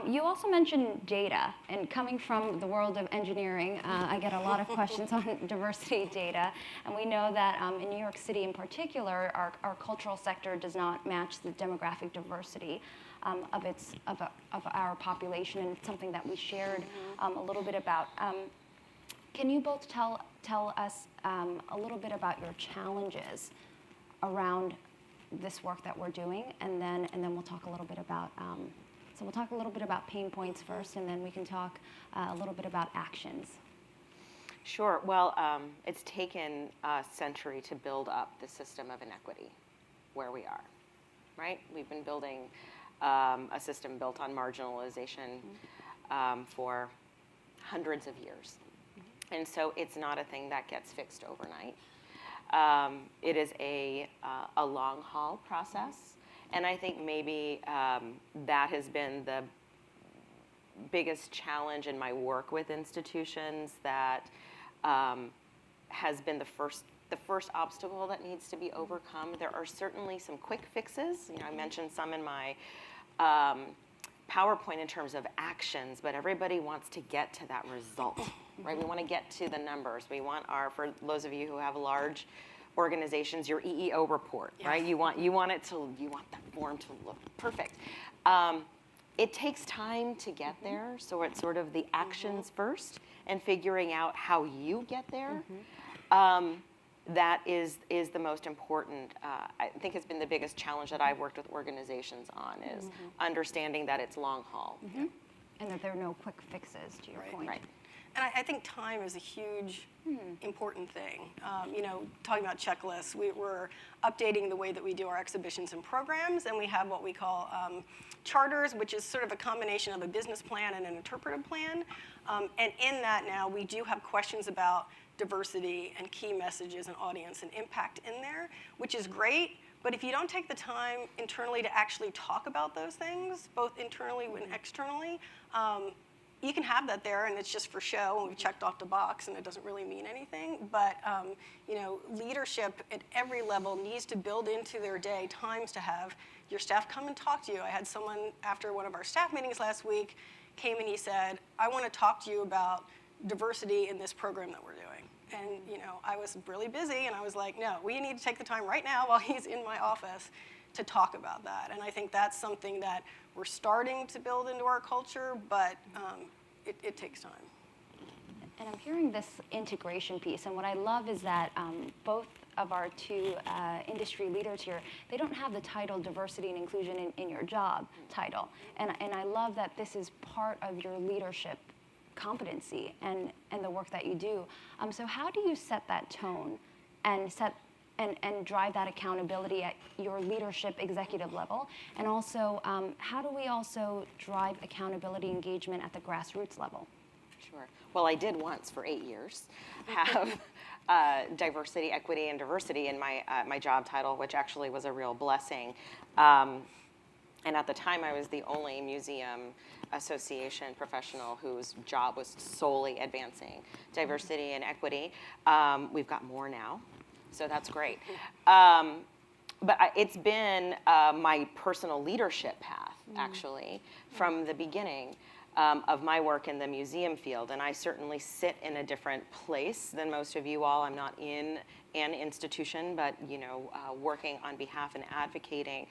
You also mentioned data, and coming from the world of engineering, I get a lot of questions on diversity data, and we know that in New York City in particular, our cultural sector does not match the demographic diversity of our population, and it's something that we shared a little bit about. Can you both tell us a little bit about your challenges around this work that we're doing, and then we'll talk a little bit about so we'll talk a little bit about pain points first, and then we can talk a little bit about actions. Sure. Well, it's taken a century to build up the system of inequity where we are, right? We've been building a system built on marginalization for hundreds of years. And so it's not a thing that gets fixed overnight. It is a long haul process. And I think maybe that has been the biggest challenge in my work with institutions, that has been the first obstacle that needs to be overcome. There are certainly some quick fixes. I mentioned some in my PowerPoint in terms of actions, but everybody wants to get to that result, right? We want to get to the numbers. We want for those of you who have large organizations, your EEO report, right? You want that form to look perfect. It takes time to get there, so it's sort of the actions first and figuring out how you get there. That is the most important. I think it's been the biggest challenge that I've worked with organizations on, is understanding that it's long haul. And that there are no quick fixes, to your point. Right. And I think time is a huge, important thing. Talking about checklists, we're updating the way that we do our exhibitions and programs, and we have what we call charters, which is sort of a combination of a business plan and an interpretive plan. And in that now, we do have questions about diversity and key messages and audience and impact in there, which is great. But if you don't take the time internally to actually talk about those things, both internally and externally, you can have that there, and it's just for show, and we've checked off the box, and it doesn't really mean anything. But leadership at every level needs to build into their day times to have your staff come and talk to you. I had someone after one of our staff meetings last week came and he said, "I want to talk to you about diversity in this program that we're doing." And I was really busy, and I was like, "No, we need to take the time right now while he's in my office to talk about that." And I think that's something that we're starting to build into our culture, but it takes time. And I'm hearing this integration piece, and what I love is that both of our two industry leaders here, they don't have the title diversity and inclusion in your job title. And I love that this is part of your leadership competency and the work that you do. So how do you set that tone and drive that accountability at your leadership executive level? And also, how do we also drive accountability engagement at the grassroots level? Sure. Well, I did once for 8 years have diversity, equity, and diversity in my job title, which actually was a real blessing. And at the time, I was the only museum association professional whose job was solely advancing diversity and equity. We've got more now, so that's great. But it's been my personal leadership path, actually, from the beginning of my work in the museum field. And I certainly sit in a different place than most of you all. I'm not in an institution, but working on behalf and advocating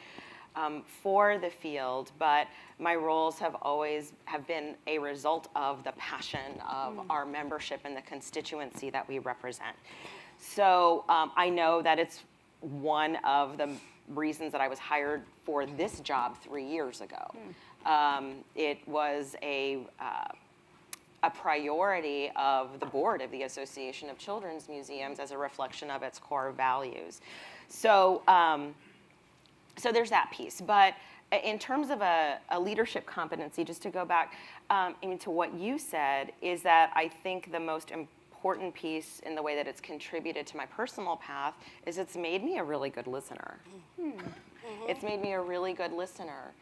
for the field, but my roles have always been a result of the passion of our membership and the constituency that we represent. So I know that it's one of the reasons that I was hired for this job 3 years ago. It was a priority of the board of the Association of Children's Museums as a reflection of its core values. So, so there's that piece. But in terms of a leadership competency, just to go back into what you said, is that I think the most important piece in the way that it's contributed to my personal path is it's made me a really good listener. It's made me a really good listener.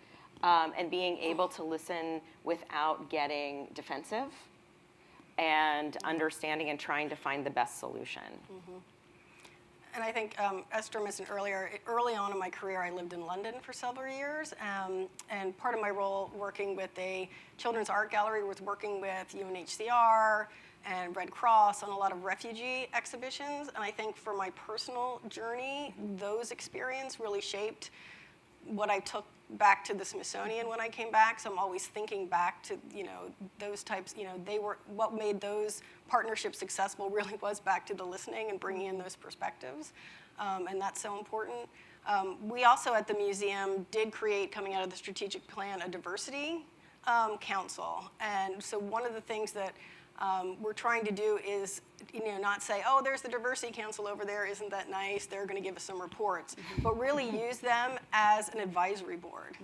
And being able to listen without getting defensive and understanding and trying to find the best solution. And I think Esther mentioned earlier, early on in my career, I lived in London for several years. And part of my role working with a children's art gallery was working with UNHCR and Red Cross on a lot of refugee exhibitions. And I think for my personal journey, those experiences really shaped what I took back to the Smithsonian when I came back. So I'm always thinking back to, those types, they were, what made those partnerships successful really was back to the listening and bringing in those perspectives. And that's so important. We also at the museum did create, coming out of the strategic plan, a diversity council. And so one of the things that we're trying to do is, not say, oh, there's the diversity council over there, isn't that nice? They're going to give us some reports, but really use them as an advisory board.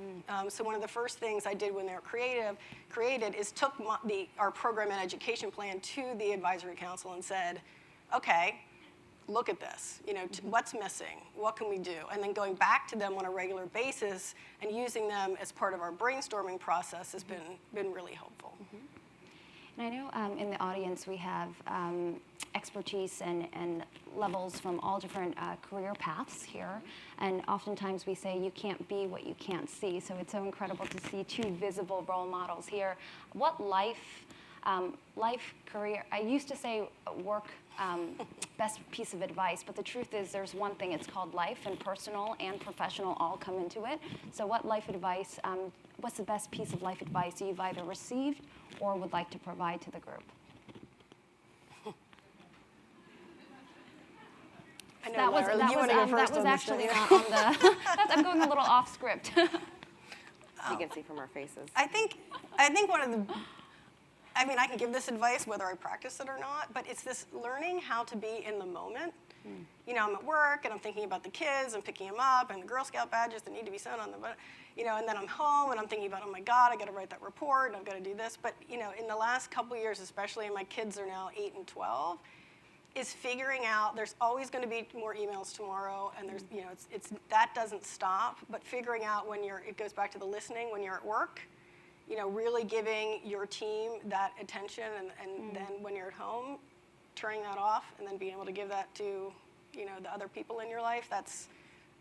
So one of the first things I did when they were created is took our program and education plan to the advisory council and said, okay, look at this. What's missing? What can we do? And then going back to them on a regular basis and using them as part of our brainstorming process has been really helpful. And I know in the audience we have expertise and levels from all different career paths here. And oftentimes we say you can't be what you can't see. So it's so incredible to see two visible role models here. What life, career, I used to say work, best piece of advice, but the truth is there's one thing, it's called life, and personal and professional all come into it. So what life advice, what's the best piece of life advice you've either received or would like to provide to the group? I know, Laura, you want to go first on this, don't you? That was actually not on the, I'm going a little off script. You can see from our faces. I think one of the, I can give this advice whether I practice it or not, but it's this learning how to be in the moment. I'm at work and I'm thinking about the kids and picking them up and the Girl Scout badges that need to be sewn on them, and then I'm home and I'm thinking about, oh my God, I got to write that report and I've got to do this. But, in the last couple of years especially, and my kids are now 8 and 12, is figuring out there's always going to be more emails tomorrow, and there's, it's that doesn't stop, but figuring out it goes back to the listening when you're at work, really giving your team that attention, and then when you're at home, turning that off and then being able to give that to, the other people in your life.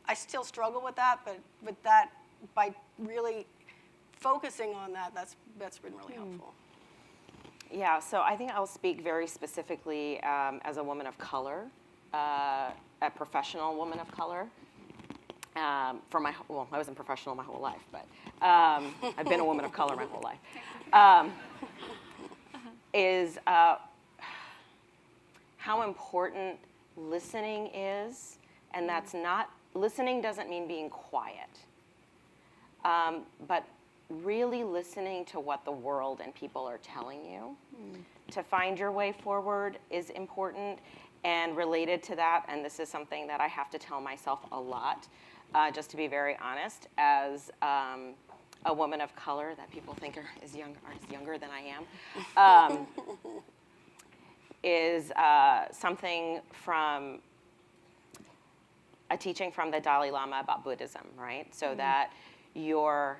I still struggle with that, but that, by really focusing on that, that's been really helpful. Yeah, so I think I'll speak very specifically as a woman of color, a professional woman of color. I wasn't professional my whole life, but I've been a woman of color my whole life. Is how important listening is, and that's not, listening doesn't mean being quiet, but really listening to what the world and people are telling you. To find your way forward is important, and related to that, and this is something that I have to tell myself a lot, just to be very honest, as a woman of color that people think is younger than I am, is something from a teaching from the Dalai Lama about Buddhism, right? So that your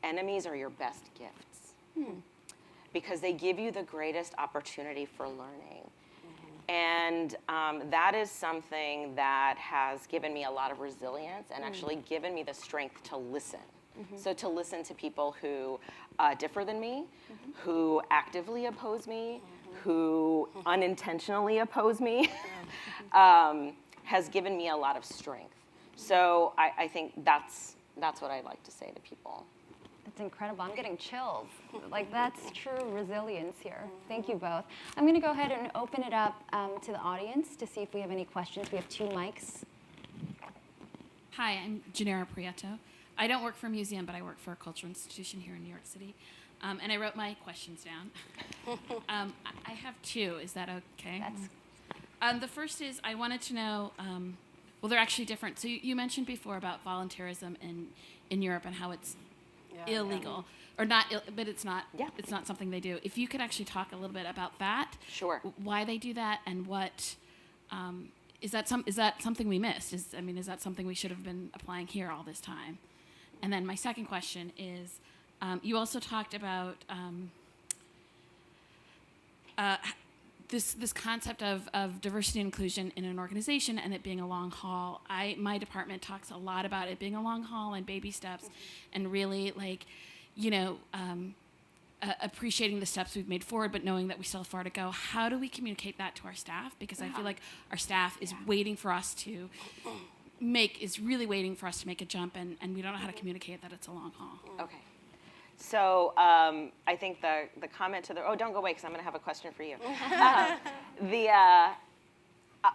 enemies are your best gifts because they give you the greatest opportunity for learning. And that is something that has given me a lot of resilience and actually given me the strength to listen. So to listen to people who differ than me, who actively oppose me, who unintentionally oppose me, has given me a lot of strength. So I think that's what I'd like to say to people. That's incredible. I'm getting chills. That's true resilience here. Thank you both. I'm going to go ahead and open it up to the audience to see if we have any questions. We have 2 mics. Hi, I'm Gennaro Prieto. I don't work for a museum, but I work for a cultural institution here in New York City. And I wrote my questions down. I have two. Is that okay? The first is I wanted to know, well, they're actually different. So you mentioned before about volunteerism in Europe and how it's illegal. Or not, but it's not. Yeah. It's not something they do. If you could actually talk a little bit about that. Sure. Why they do that and what is that something we missed? Is that something we should have been applying here all this time? And then my second question is, you also talked about this concept of diversity and inclusion in an organization and it being a long haul. My department talks a lot about it being a long haul and baby steps, and really appreciating the steps we've made forward, but knowing that we still have far to go. How do we communicate that to our staff? Because I feel like our staff is waiting for us to make a jump, and we don't know how to communicate that it's a long haul. Okay. So I think the comment to don't go away because I'm going to have a question for you.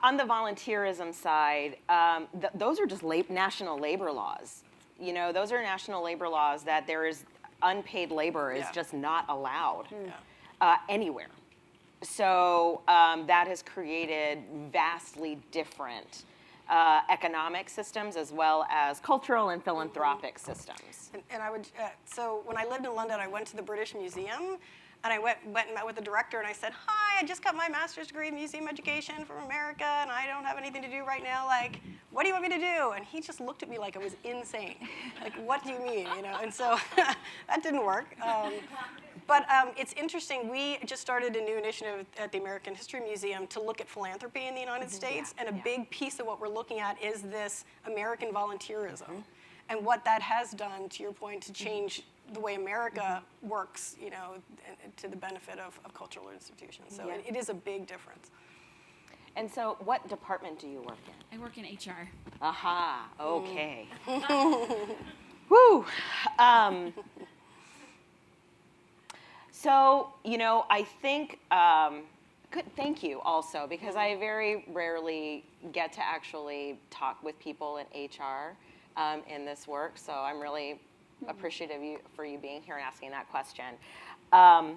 On the volunteerism side, those are just national labor laws. Those are national labor laws that there is unpaid labor is just not allowed anywhere. So that has created vastly different economic systems as well as cultural and philanthropic systems. And I would, so when I lived in London, I went to the British Museum, and I went and met with the director, and I said, hi, I just got my master's degree in museum education from America, and I don't have anything to do right now. Like, what do you want me to do? And he just looked at me like I was insane. Like, what do you mean? And so that didn't work. But it's interesting, we just started a new initiative at the American History Museum to look at philanthropy in the United States, and a big piece of what we're looking at is this American volunteerism, and what that has done, to your point, to change the way America works, to the benefit of cultural institutions. So it is a big difference. And so what department do you work in? I work in HR. Aha, okay. Woo! So, I think, thank you also, because I very rarely get to actually talk with people in HR in this work, so I'm really appreciative for you being here and asking that question. I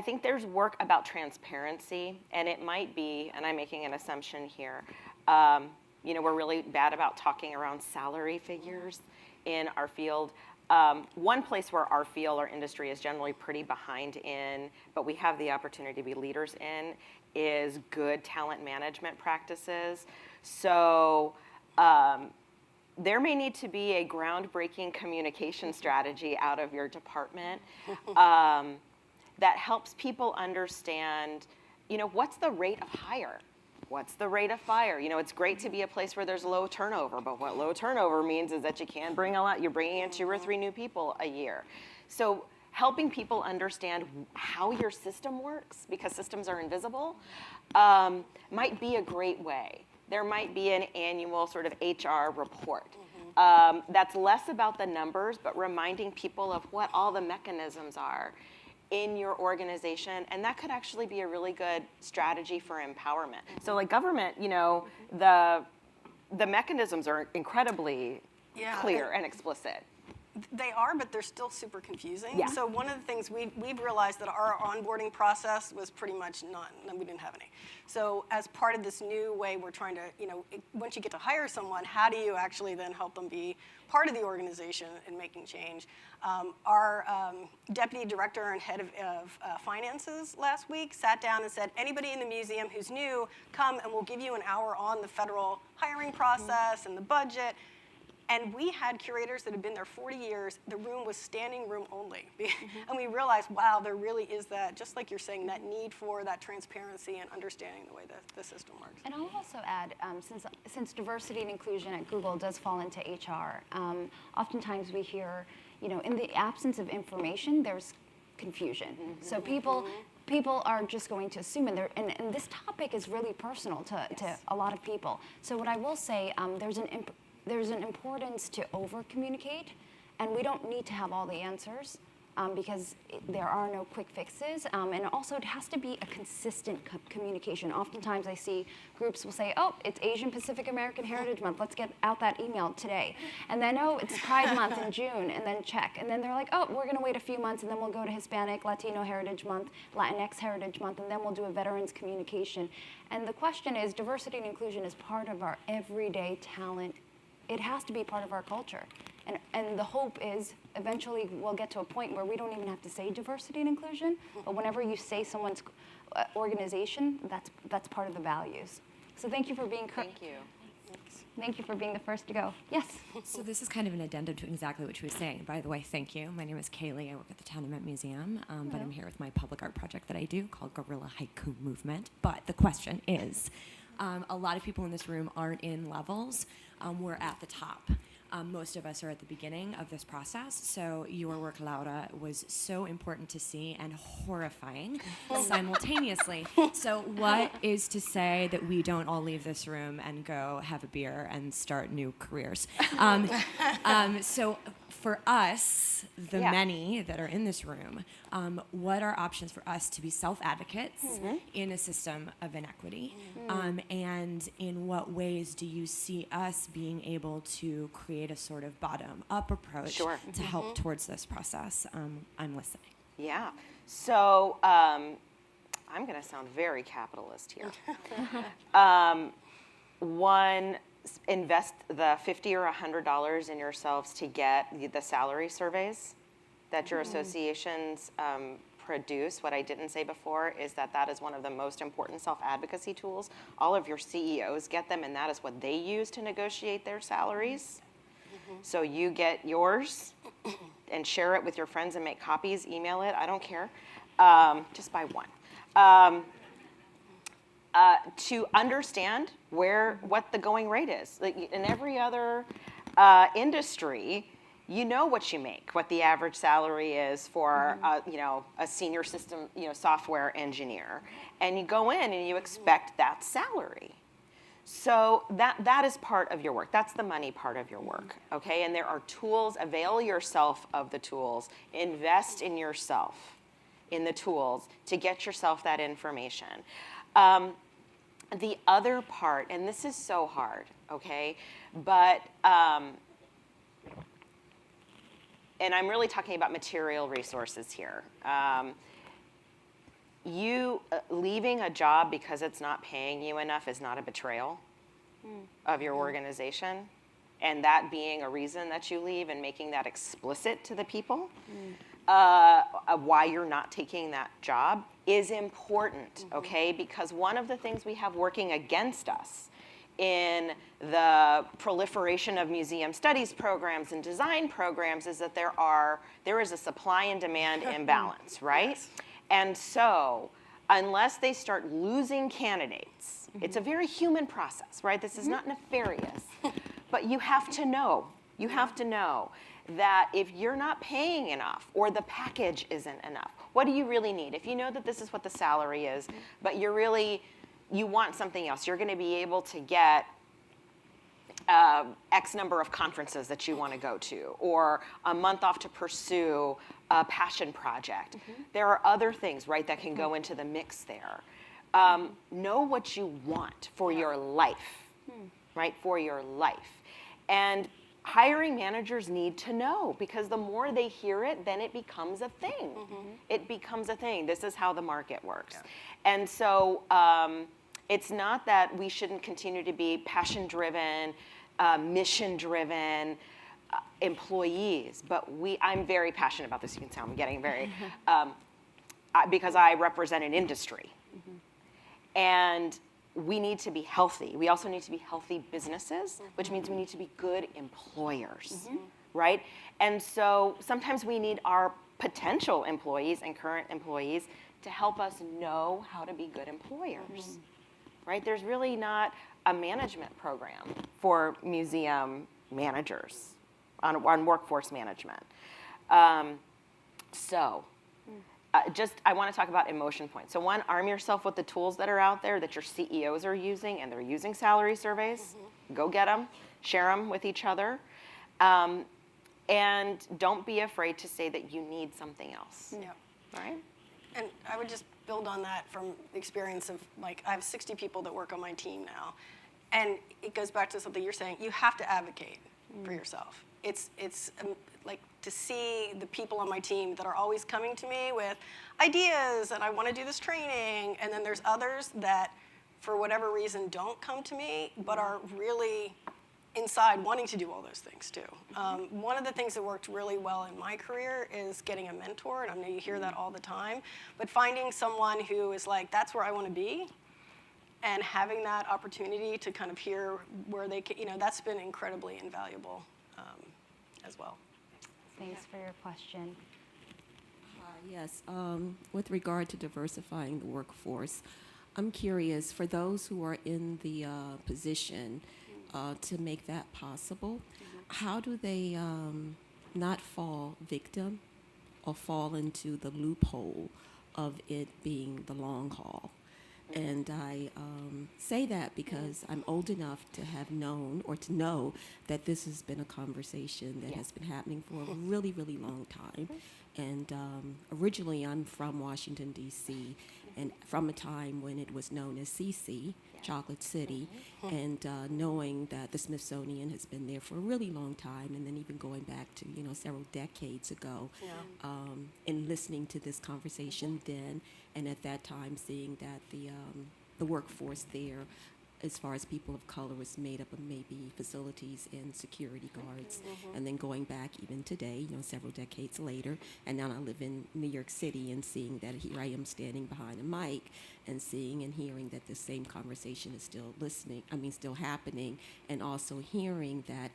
think there's work about transparency, and it might be, and I'm making an assumption here, we're really bad about talking around salary figures in our field. One place where our field, our industry is generally pretty behind in, but we have the opportunity to be leaders in, is good talent management practices. So there may need to be a groundbreaking communication strategy out of your department that helps people understand, what's the rate of hire? What's the rate of fire? It's great to be a place where there's low turnover, but what low turnover means is that you can bring a lot, you're bringing in 2 or 3 new people a year. So helping people understand how your system works, because systems are invisible, might be a great way. There might be an annual sort of HR report that's less about the numbers, but reminding people of what all the mechanisms are in your organization, and that could actually be a really good strategy for empowerment. So like government, the mechanisms are incredibly clear and explicit. They are, but they're still super confusing. Yeah. So one of the things we've realized that our onboarding process was pretty much none. We didn't have any. So as part of this new way, we're trying to, once you get to hire someone, how do you actually then help them be part of the organization in making change? Our deputy director and head of finances last week sat down and said, anybody in the museum who's new, come and we'll give you an hour on the federal hiring process and the budget. And we had curators that had been there 40 years. The room was standing room only. And we realized, wow, there really is that, just like you're saying, that need for that transparency and understanding the way that the system works. And I'll also add, since diversity and inclusion at Google does fall into HR, oftentimes we hear, in the absence of information, there's confusion. So people are just going to assume, and this topic is really personal to a lot of people. So what I will say, there's an importance to over-communicate, and we don't need to have all the answers. because there are no quick fixes. And also, it has to be a consistent communication. Oftentimes, I see groups will say, oh, it's Asian Pacific American Heritage Month. Let's get out that email today. And then, oh, it's Pride Month in June, and then check. And then they're like, oh, we're going to wait a few months, and then we'll go to Hispanic, Latino Heritage Month, Latinx Heritage Month, and then we'll do a veterans communication. And the question is, diversity and inclusion is part of our everyday talent. It has to be part of our culture. And the hope is eventually we'll get to a point where we don't even have to say diversity and inclusion, but whenever you say someone's organization, that's part of the values. So thank you for being Thank you. Thank you for being the first to go. Yes. So this is kind of an addendum to exactly what she was saying. By the way, thank you. My name is Kaylee. I work at the Town and Mint Museum, but I'm here with my public art project that I do called Guerrilla Haiku Movement. But the question is, a lot of people in this room aren't in levels. We're at the top. Most of us are at the beginning of this process, so your work, Laura, was so important to see and horrifying simultaneously. So what is to say that we don't all leave this room and go have a beer and start new careers? So for us, the many that are in this room, what are options for us to be self-advocates in a system of inequity? And in what ways do you see us being able to create a sort of bottom-up approach to help towards this process? I'm listening. Yeah. So I'm going to sound very capitalist here. One, invest the $50 or $100 in yourselves to get the salary surveys that your associations produce. What I didn't say before is that is one of the most important self-advocacy tools. All of your CEOs get them, and that is what they use to negotiate their salaries. So you get yours and share it with your friends and make copies, email it, I don't care. Just buy one. To understand what the going rate is. Like in every other industry, you know what you make, what the average salary is for a senior system software engineer, and you go in and you expect that salary. So that is part of your work. That's the money part of your work, okay? And there are tools. Avail yourself of the tools. Invest in yourself, in the tools to get yourself that information. The other part, and this is so hard, okay, but, and I'm really talking about material resources here. You leaving a job because it's not paying you enough is not a betrayal of your organization, and that being a reason that you leave and making that explicit to the people why you're not taking that job is important, okay? Because one of the things we have working against us in the proliferation of museum studies programs and design programs is that there is a supply and demand imbalance, right? Yes. And so unless they start losing candidates, it's a very human process, right? This is not nefarious, but you have to know that if you're not paying enough or the package isn't enough, what do you really need? If you know that this is what the salary is, but you want something else, you're going to be able to get X number of conferences that you want to go to, or a month off to pursue a passion project. There are other things, right, that can go into the mix there. Know what you want for your life, right, for your life. And hiring managers need to know, because the more they hear it, then it becomes a thing. It becomes a thing. This is how the market works. Yeah. And so it's not that we shouldn't continue to be passion-driven, mission-driven employees, but I'm very passionate about this. You can tell I'm getting very, because I represent an industry. And we need to be healthy. We also need to be healthy businesses, which means we need to be good employers, right? And so sometimes we need our potential employees and current employees to help us know how to be good employers, right? There's really not a management program for museum managers on workforce management. I want to talk about emotion points. So one, arm yourself with the tools that are out there that your CEOs are using, and they're using salary surveys. Go get them, share them with each other. And don't be afraid to say that you need something else, Yeah. right? And I would just build on that from the experience of, like, I have 60 people that work on my team now. And it goes back to something you're saying. You have to advocate for yourself. It's like to see the people on my team that are always coming to me with ideas and I want to do this training. And then there's others that, for whatever reason, don't come to me, but are really inside wanting to do all those things too. One of the things that worked really well in my career is getting a mentor, and I know you hear that all the time, but finding someone who is like, that's where I want to be, and having that opportunity to kind of hear where they can, that's been incredibly invaluable as well. Thanks for your question. Yes, with regard to diversifying the workforce, I'm curious, for those who are in the position to make that possible, how do they not fall victim or fall into the loophole of it being the long haul? And I say that because I'm old enough to have known or to know that this has been a conversation that has been happening for a really, really long time. And originally I'm from Washington, D.C., and from a time when it was known as CC, Chocolate City, and knowing that the Smithsonian has been there for a really long time, and then even going back to, several decades ago, and listening to this conversation then, and at that time seeing that the workforce there, as far as people of color, was made up of maybe facilities and security guards, and then going back even today, several decades later, and now I live in New York City and seeing that here I am standing behind a mic and seeing and hearing that the same conversation is still happening, and also hearing that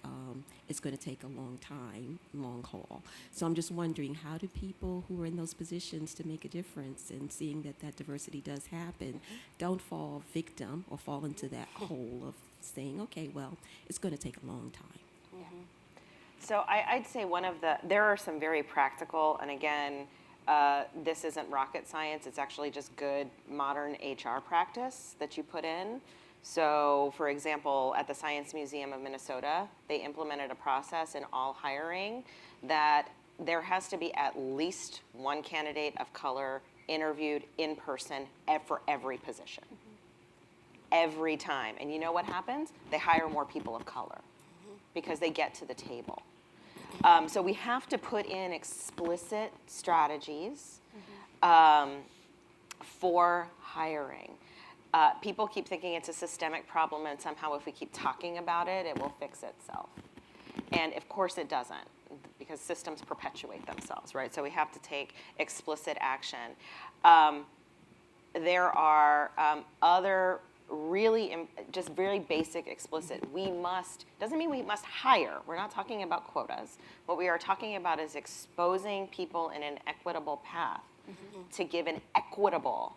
it's going to take a long time, long haul. So I'm just wondering, how do people who are in those positions to make a difference and seeing that diversity does happen, don't fall victim or fall into that hole of saying, okay, well, it's going to take a long time. So I'd say there are some very practical, and again, this isn't rocket science, it's actually just good modern HR practice that you put in. So, for example, at the Science Museum of Minnesota, they implemented a process in all hiring that there has to be at least one candidate of color interviewed in person for every position. Every time. And you know what happens? They hire more people of color because they get to the table. So we have to put in explicit strategies for hiring. People keep thinking it's a systemic problem and somehow if we keep talking about it, it will fix itself. And of course it doesn't, because systems perpetuate themselves, right? So we have to take explicit action. There are other really just very basic, explicit. Doesn't mean we must hire. We're not talking about quotas. What we are talking about is exposing people in an equitable path to give an equitable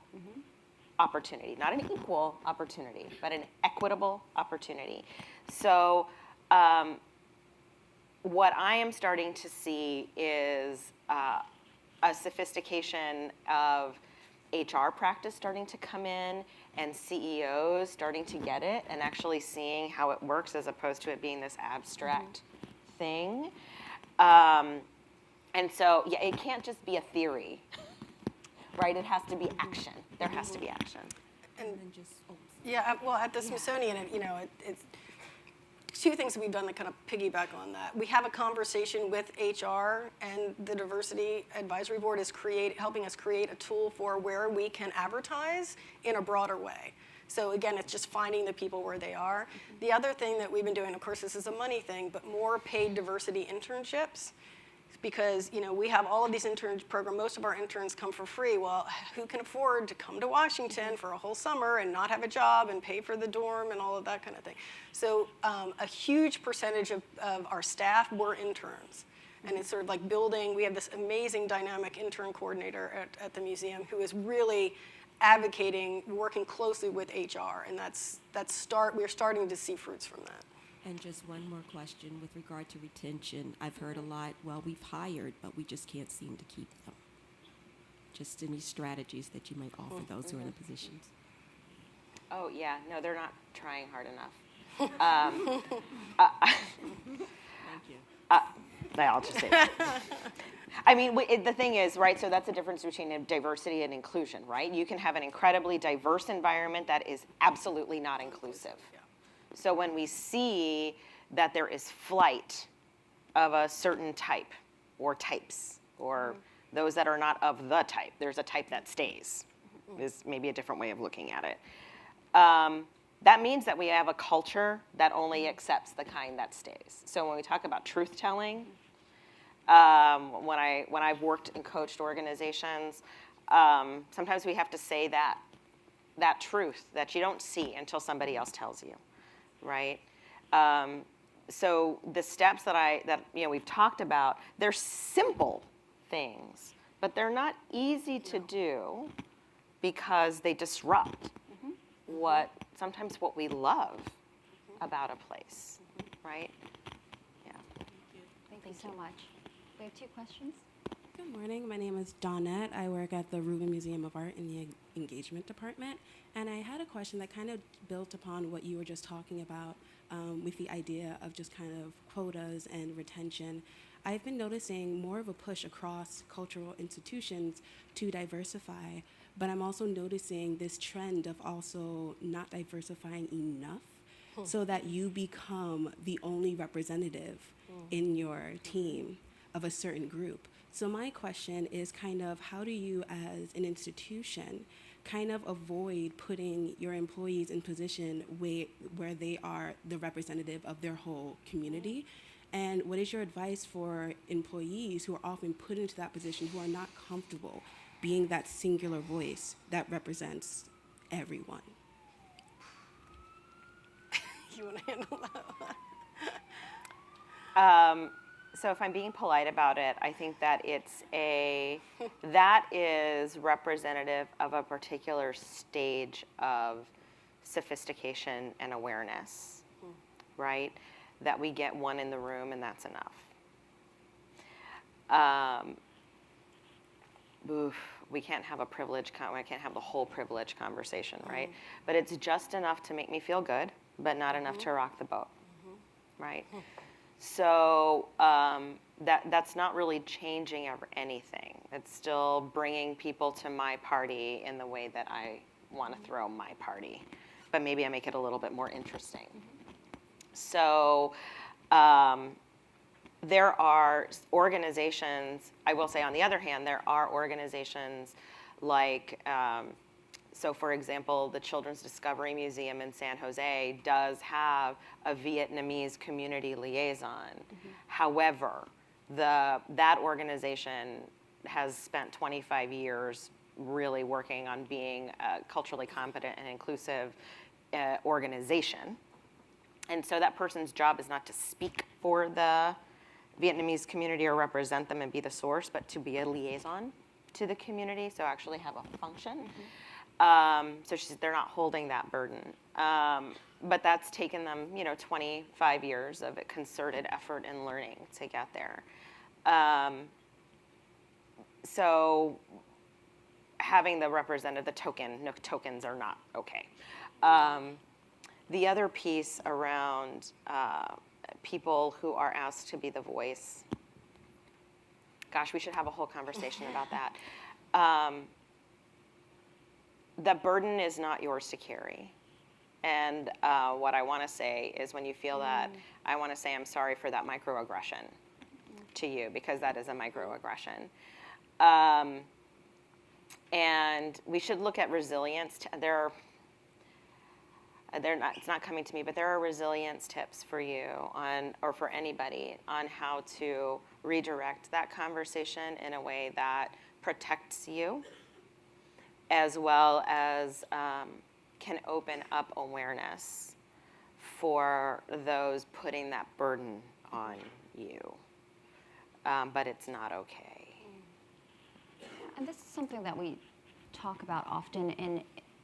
opportunity, not an equal opportunity, but an equitable opportunity. So what I am starting to see is a sophistication of HR practice starting to come in, and CEOs starting to get it and actually seeing how it works as opposed to it being this abstract thing. And so, yeah, it can't just be a theory, right? It has to be action. There has to be action. And well, at the Smithsonian, it's two things that we've done that kind of piggyback on that. We have a conversation with HR, and the Diversity Advisory Board is helping us create a tool for where we can advertise in a broader way. So again, it's just finding the people where they are. The other thing that we've been doing, of course, this is a money thing, but more paid diversity internships. Because we have all of these interns programs. Most of our interns come for free. Well, who can afford to come to Washington for a whole summer and not have a job and pay for the dorm and all of that kind of thing? So a huge percentage of our staff were interns. And it's sort of like building. We have this amazing dynamic intern coordinator at the museum who is really advocating, working closely with HR. And we're starting to see fruits from that. And just one more question with regard to retention. I've heard a lot, well, we've hired, but we just can't seem to keep them. Just any strategies that you might offer those who are in the positions. Oh, yeah. No, they're not trying hard enough. Thank you. I'll just say that. I mean, the thing is, right, so that's the difference between diversity and inclusion, right? You can have an incredibly diverse environment that is absolutely not inclusive. So when we see that there is flight of a certain type or types, or those that are not of the type, there's a type that stays, is maybe a different way of looking at it. That means that we have a culture that only accepts the kind that stays. So when we talk about truth telling, when I've worked and coached organizations, sometimes we have to say that truth that you don't see until somebody else tells you, right? So the steps that we've talked about, they're simple things, but they're not easy to do because they disrupt sometimes what we love about a place, right? Yeah. Thank you so much. We have 2 questions. Good morning. My name is Dawnette. I work at the Rubin Museum of Art in the Engagement Department. And I had a question that kind of built upon what you were just talking about with the idea of just kind of quotas and retention. I've been noticing more of a push across cultural institutions to diversify, but I'm also noticing this trend of also not diversifying enough so that you become the only representative in your team of a certain group. So my question is kind of, how do you as an institution kind of avoid putting your employees in position where they are the representative of their whole community? And what is your advice for employees who are often put into that position, who are not comfortable being that singular voice that represents everyone? You want to handle that? So if I'm being polite about it, I think that that is representative of a particular stage of sophistication and awareness, right? That we get one in the room and that's enough. We can't have I can't have the whole privilege conversation, right? But it's just enough to make me feel good, but not enough to rock the boat, right? So that's not really changing anything. It's still bringing people to my party in the way that I want to throw my party, but maybe I make it a little bit more interesting. So there are organizations, I will say on the other hand, there are organizations like, so for example, the Children's Discovery Museum in San Jose does have a Vietnamese community liaison. However, that organization has spent 25 years really working on being a culturally competent and inclusive organization. And so that person's job is not to speak for the Vietnamese community or represent them and be the source, but to be a liaison to the community, so actually have a function. So they're not holding that burden. But that's taken them, 25 years of concerted effort and learning to get there. So having the representative, tokens are not okay. The other piece around people who are asked to be the voice, gosh, we should have a whole conversation about that. The burden is not yours to carry. And what I want to say is when you feel that, I want to say I'm sorry for that microaggression to you, because that is a microaggression. And we should look at resilience. It's not coming to me, but there are resilience tips for you or for anybody on how to redirect that conversation in a way that protects you, as well as can open up awareness for those putting that burden on you. But it's not okay. And this is something that we talk about often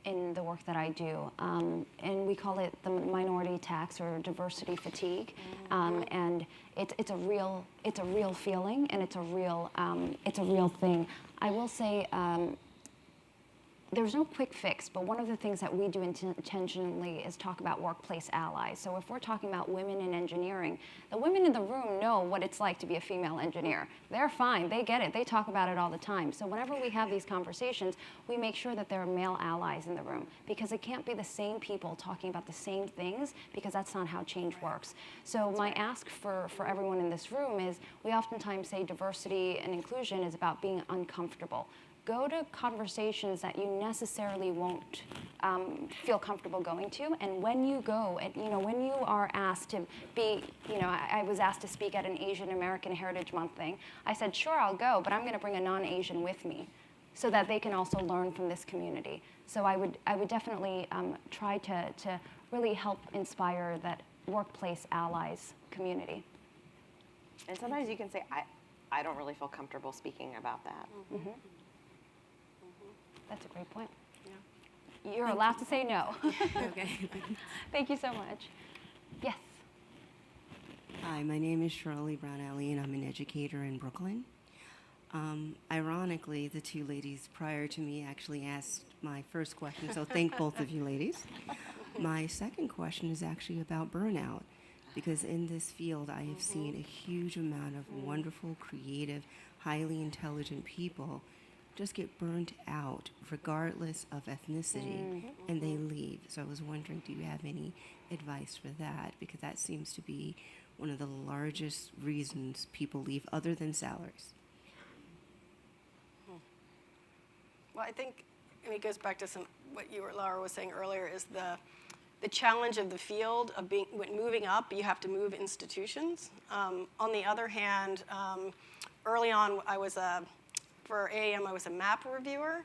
in the work that I do, and we call it the minority tax or diversity fatigue, and it's a real feeling, and it's a real thing. I will say, there's no quick fix, but one of the things that we do intentionally is talk about workplace allies. So if we're talking about women in engineering, the women in the room know what it's like to be a female engineer. They're fine, they get it, they talk about it all the time. So whenever we have these conversations, we make sure that there are male allies in the room, because it can't be the same people talking about the same things, because that's not how change works. So my ask for everyone in this room is, we oftentimes say diversity and inclusion is about being uncomfortable. Go to conversations that you necessarily won't feel comfortable going to, and when you go, and when you are asked to be, I was asked to speak at an Asian American Heritage Month thing. I said, sure, I'll go, but I'm going to bring a non-Asian with me, so that they can also learn from this community. So I would definitely try to really help inspire that workplace allies community. And sometimes you can say, I don't really feel comfortable speaking about that. Mm-hmm. That's a great point. Yeah. You're allowed to say no. Okay. Thank you so much. Yes. Hi, my name is Shirley Brown-Alley, and I'm an educator in Brooklyn. Ironically, the two ladies prior to me actually asked my first question, so thank both of you ladies. My second question is actually about burnout, because in this field I have seen a huge amount of wonderful, creative, highly intelligent people just get burnt out regardless of ethnicity, and they leave. So I was wondering, do you have any advice for that? Because that seems to be one of the largest reasons people leave, other than salaries. Well, I think it goes back to what Laura was saying earlier, is the challenge of the field of when moving up, you have to move institutions. On the other hand, early on, for AAM, I was a map reviewer.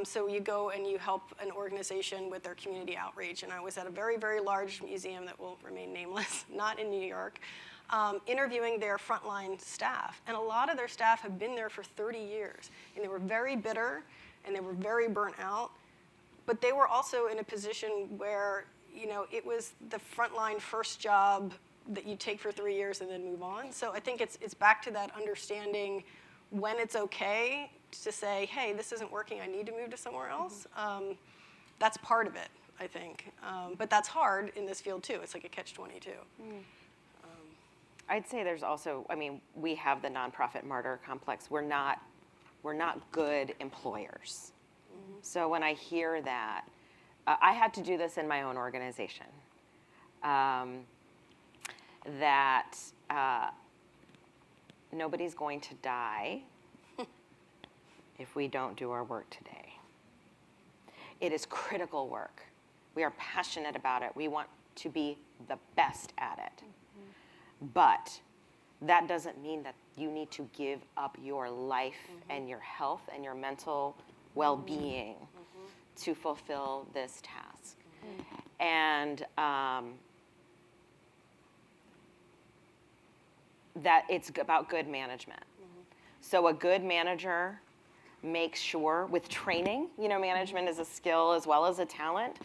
So you go and you help an organization with their community outreach. And I was at a very, very large museum that will remain nameless, not in New York, interviewing their frontline staff. And a lot of their staff have been there for 30 years. And they were very bitter, and they were very burnt out. But they were also in a position where, it was the frontline first job that you take for 3 years and then move on. So I think it's back to that understanding when it's okay to say, hey, this isn't working, I need to move to somewhere else. That's part of it, I think. But that's hard in this field, too. It's like a catch-22. I'd say there's also, we have the nonprofit martyr complex. We're not good employers. So when I hear that, I had to do this in my own organization, that nobody's going to die if we don't do our work today. It is critical work. We are passionate about it. We want to be the best at it. But that doesn't mean that you need to give up your life and your health and your mental well-being to fulfill this task. And that it's about good management. So a good manager makes sure, with training, management is a skill as well as a talent.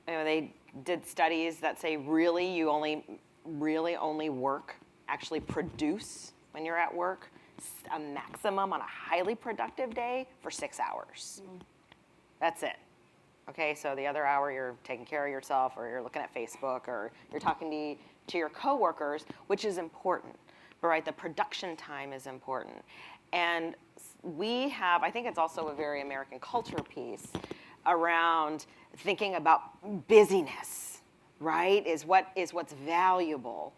They did studies that say you only work, actually produce when you're at work, a maximum on a highly productive day for 6 hours. That's it. Okay, so the other hour you're taking care of yourself, or you're looking at Facebook, or you're talking to your coworkers, which is important. But right, the production time is important. And we have, I think it's also a very American culture piece around thinking about busyness, right, is what's valuable.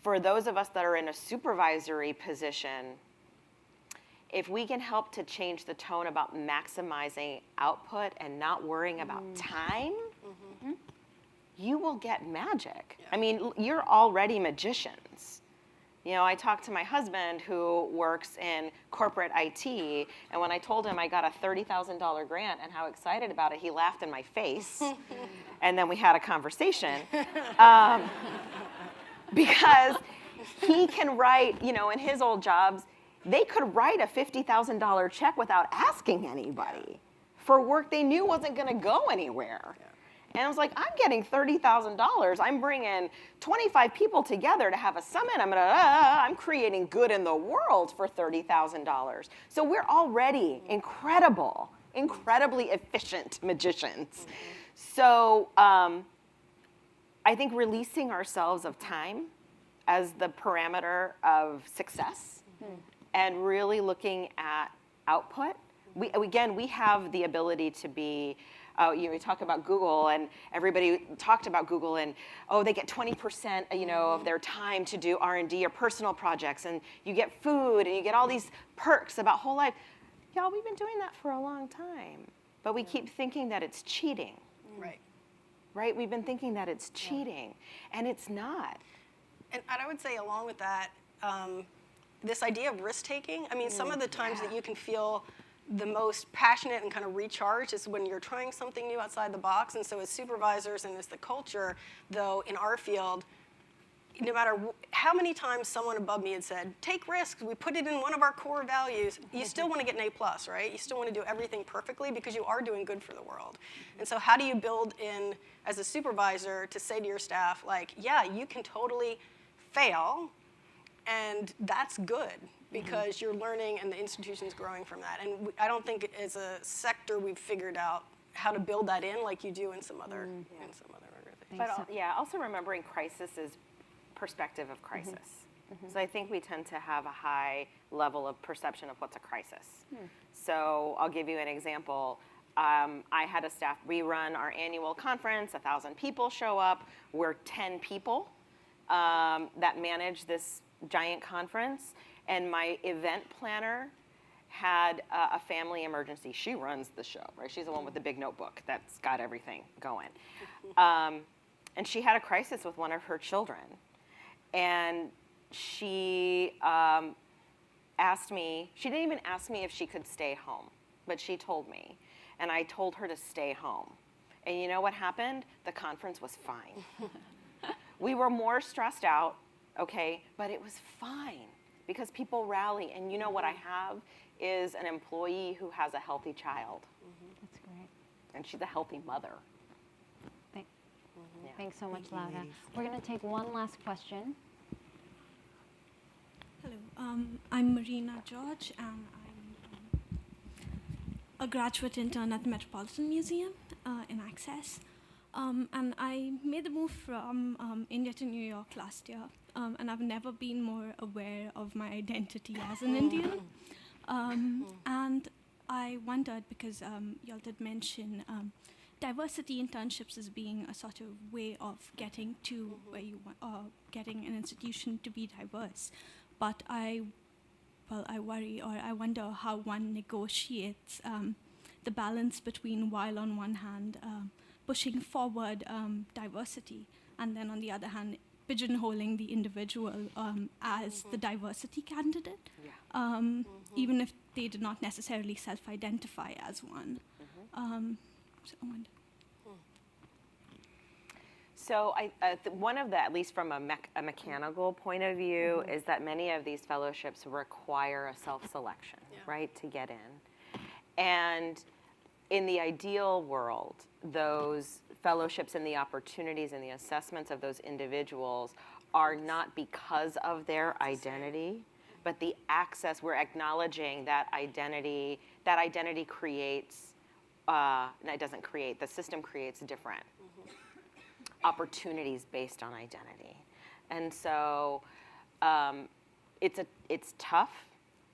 For those of us that are in a supervisory position, if we can help to change the tone about maximizing output and not worrying about time, you will get magic. Yeah. You're already magicians. I talked to my husband who works in corporate IT, and when I told him I got a $30,000 grant and how excited about it, he laughed in my face. And then we had a conversation. Because he can write, in his old jobs, they could write a $50,000 check without asking anybody for work they knew wasn't going to go anywhere. Yeah. And I was like, I'm getting $30,000. I'm bringing 25 people together to have a summit. I'm creating good in the world for $30,000. So we're already incredibly efficient magicians. So I think releasing ourselves of time as the parameter of success and really looking at output. We have the ability to be, we talk about Google, and everybody talked about Google, and they get 20%, of their time to do R&D or personal projects, and you get food, and you get all these perks about whole life. Y'all, we've been doing that for a long time, but we keep thinking that it's cheating. Right? We've been thinking that it's cheating, and it's not. And I would say along with that, this idea of risk-taking, I mean, some of the times that you can feel the most passionate and kind of recharged is when you're trying something new outside the box. And so as supervisors and as the culture, though, in our field, no matter how many times someone above me had said, take risks, we put it in one of our core values, you still want to get an A+, right? You still want to do everything perfectly because you are doing good for the world. And so how do you build in, as a supervisor, to say to your staff, like, yeah, you can totally fail, and that's good because you're learning and the institution's growing from that. And I don't think as a sector we've figured out how to build that in like you do in some other organizations. But also remembering crisis is perspective of crisis. So I think we tend to have a high level of perception of what's a crisis. So I'll give you an example. I had a staff, we run our annual conference, 1,000 people show up. We're 10 people that manage this giant conference. And my event planner had a family emergency. She runs the show, right? She's the one with the big notebook that's got everything going. And she had a crisis with one of her children. And she asked me, she didn't even ask me if she could stay home, but she told me. And I told her to stay home. And you know what happened? The conference was fine. We were more stressed out, okay, but it was fine. Because people rally, and you know what I have is an employee who has a healthy child. That's great. And she's a healthy mother. Thanks so much, Laura. We're going to take one last question. Hello, I'm Marina George, and I'm a graduate intern at the Metropolitan Museum in Access. And I made the move from India to New York last year. And I've never been more aware of my identity as an Indian. And I wondered, because y'all did mention diversity internships as being a sort of way of getting to where you want, getting an institution to be diverse. But I worry, or I wonder how one negotiates the balance between, while on one hand pushing forward diversity, and then on the other hand pigeonholing the individual as the diversity candidate, even if they did not necessarily self-identify as one. So I wonder. So one of the, at least from a mechanical point of view, is that many of these fellowships require a self-selection, right, to get in. And in the ideal world, those fellowships and the opportunities and the assessments of those individuals are not because of their identity, but the access, we're acknowledging that identity creates, no, it doesn't create, the system creates different opportunities based on identity. And so it's tough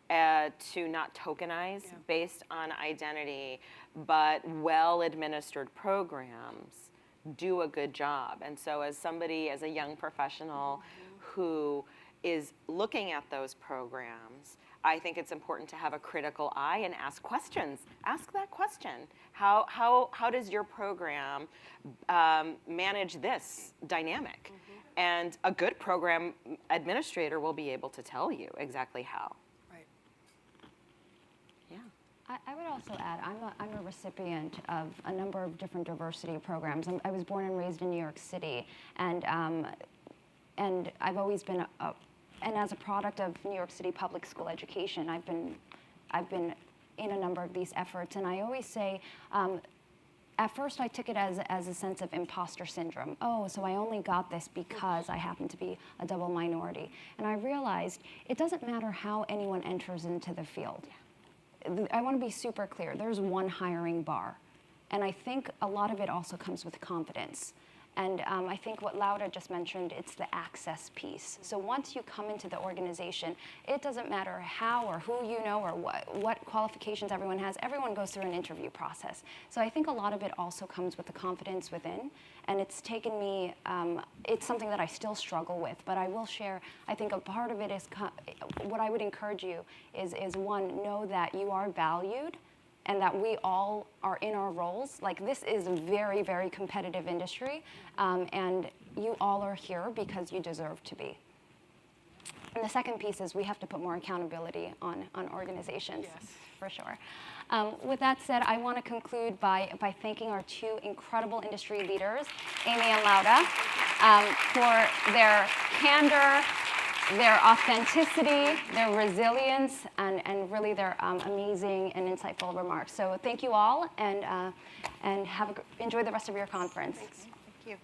to not tokenize based on identity, but well-administered programs do a good job. And so as somebody, as a young professional who is looking at those programs, I think it's important to have a critical eye and ask questions. Ask that question. How does your program manage this dynamic? And a good program administrator will be able to tell you exactly how. I would also add, I'm a recipient of a number of different diversity programs. I was born and raised in New York City, and I've always been and as a product of New York City public school education, I've been in a number of these efforts, and I always say, at first I took it as a sense of imposter syndrome. Oh, so I only got this because I happen to be a double minority. And I realized it doesn't matter how anyone enters into the field. I want to be super clear. There's one hiring bar. And I think a lot of it also comes with confidence. And I think what Laura just mentioned, it's the access piece. So once you come into the organization, it doesn't matter how or who you know or what qualifications everyone has. Everyone goes through an interview process. So I think a lot of it also comes with the confidence within. And it's taken me, it's something that I still struggle with, but I will share, I think a part of it is, what I would encourage you is one, know that you are valued, and that we all are in our roles. Like, this is a very, very competitive industry, and you all are here because you deserve to be. And the second piece is we have to put more accountability on organizations, Yes. for sure. With that said, I want to conclude by thanking our two incredible industry leaders, Amy and Laura, for their candor, their authenticity, their resilience, and really their amazing and insightful remarks. So thank you all, and enjoy the rest of your conference. Thanks. Thank you.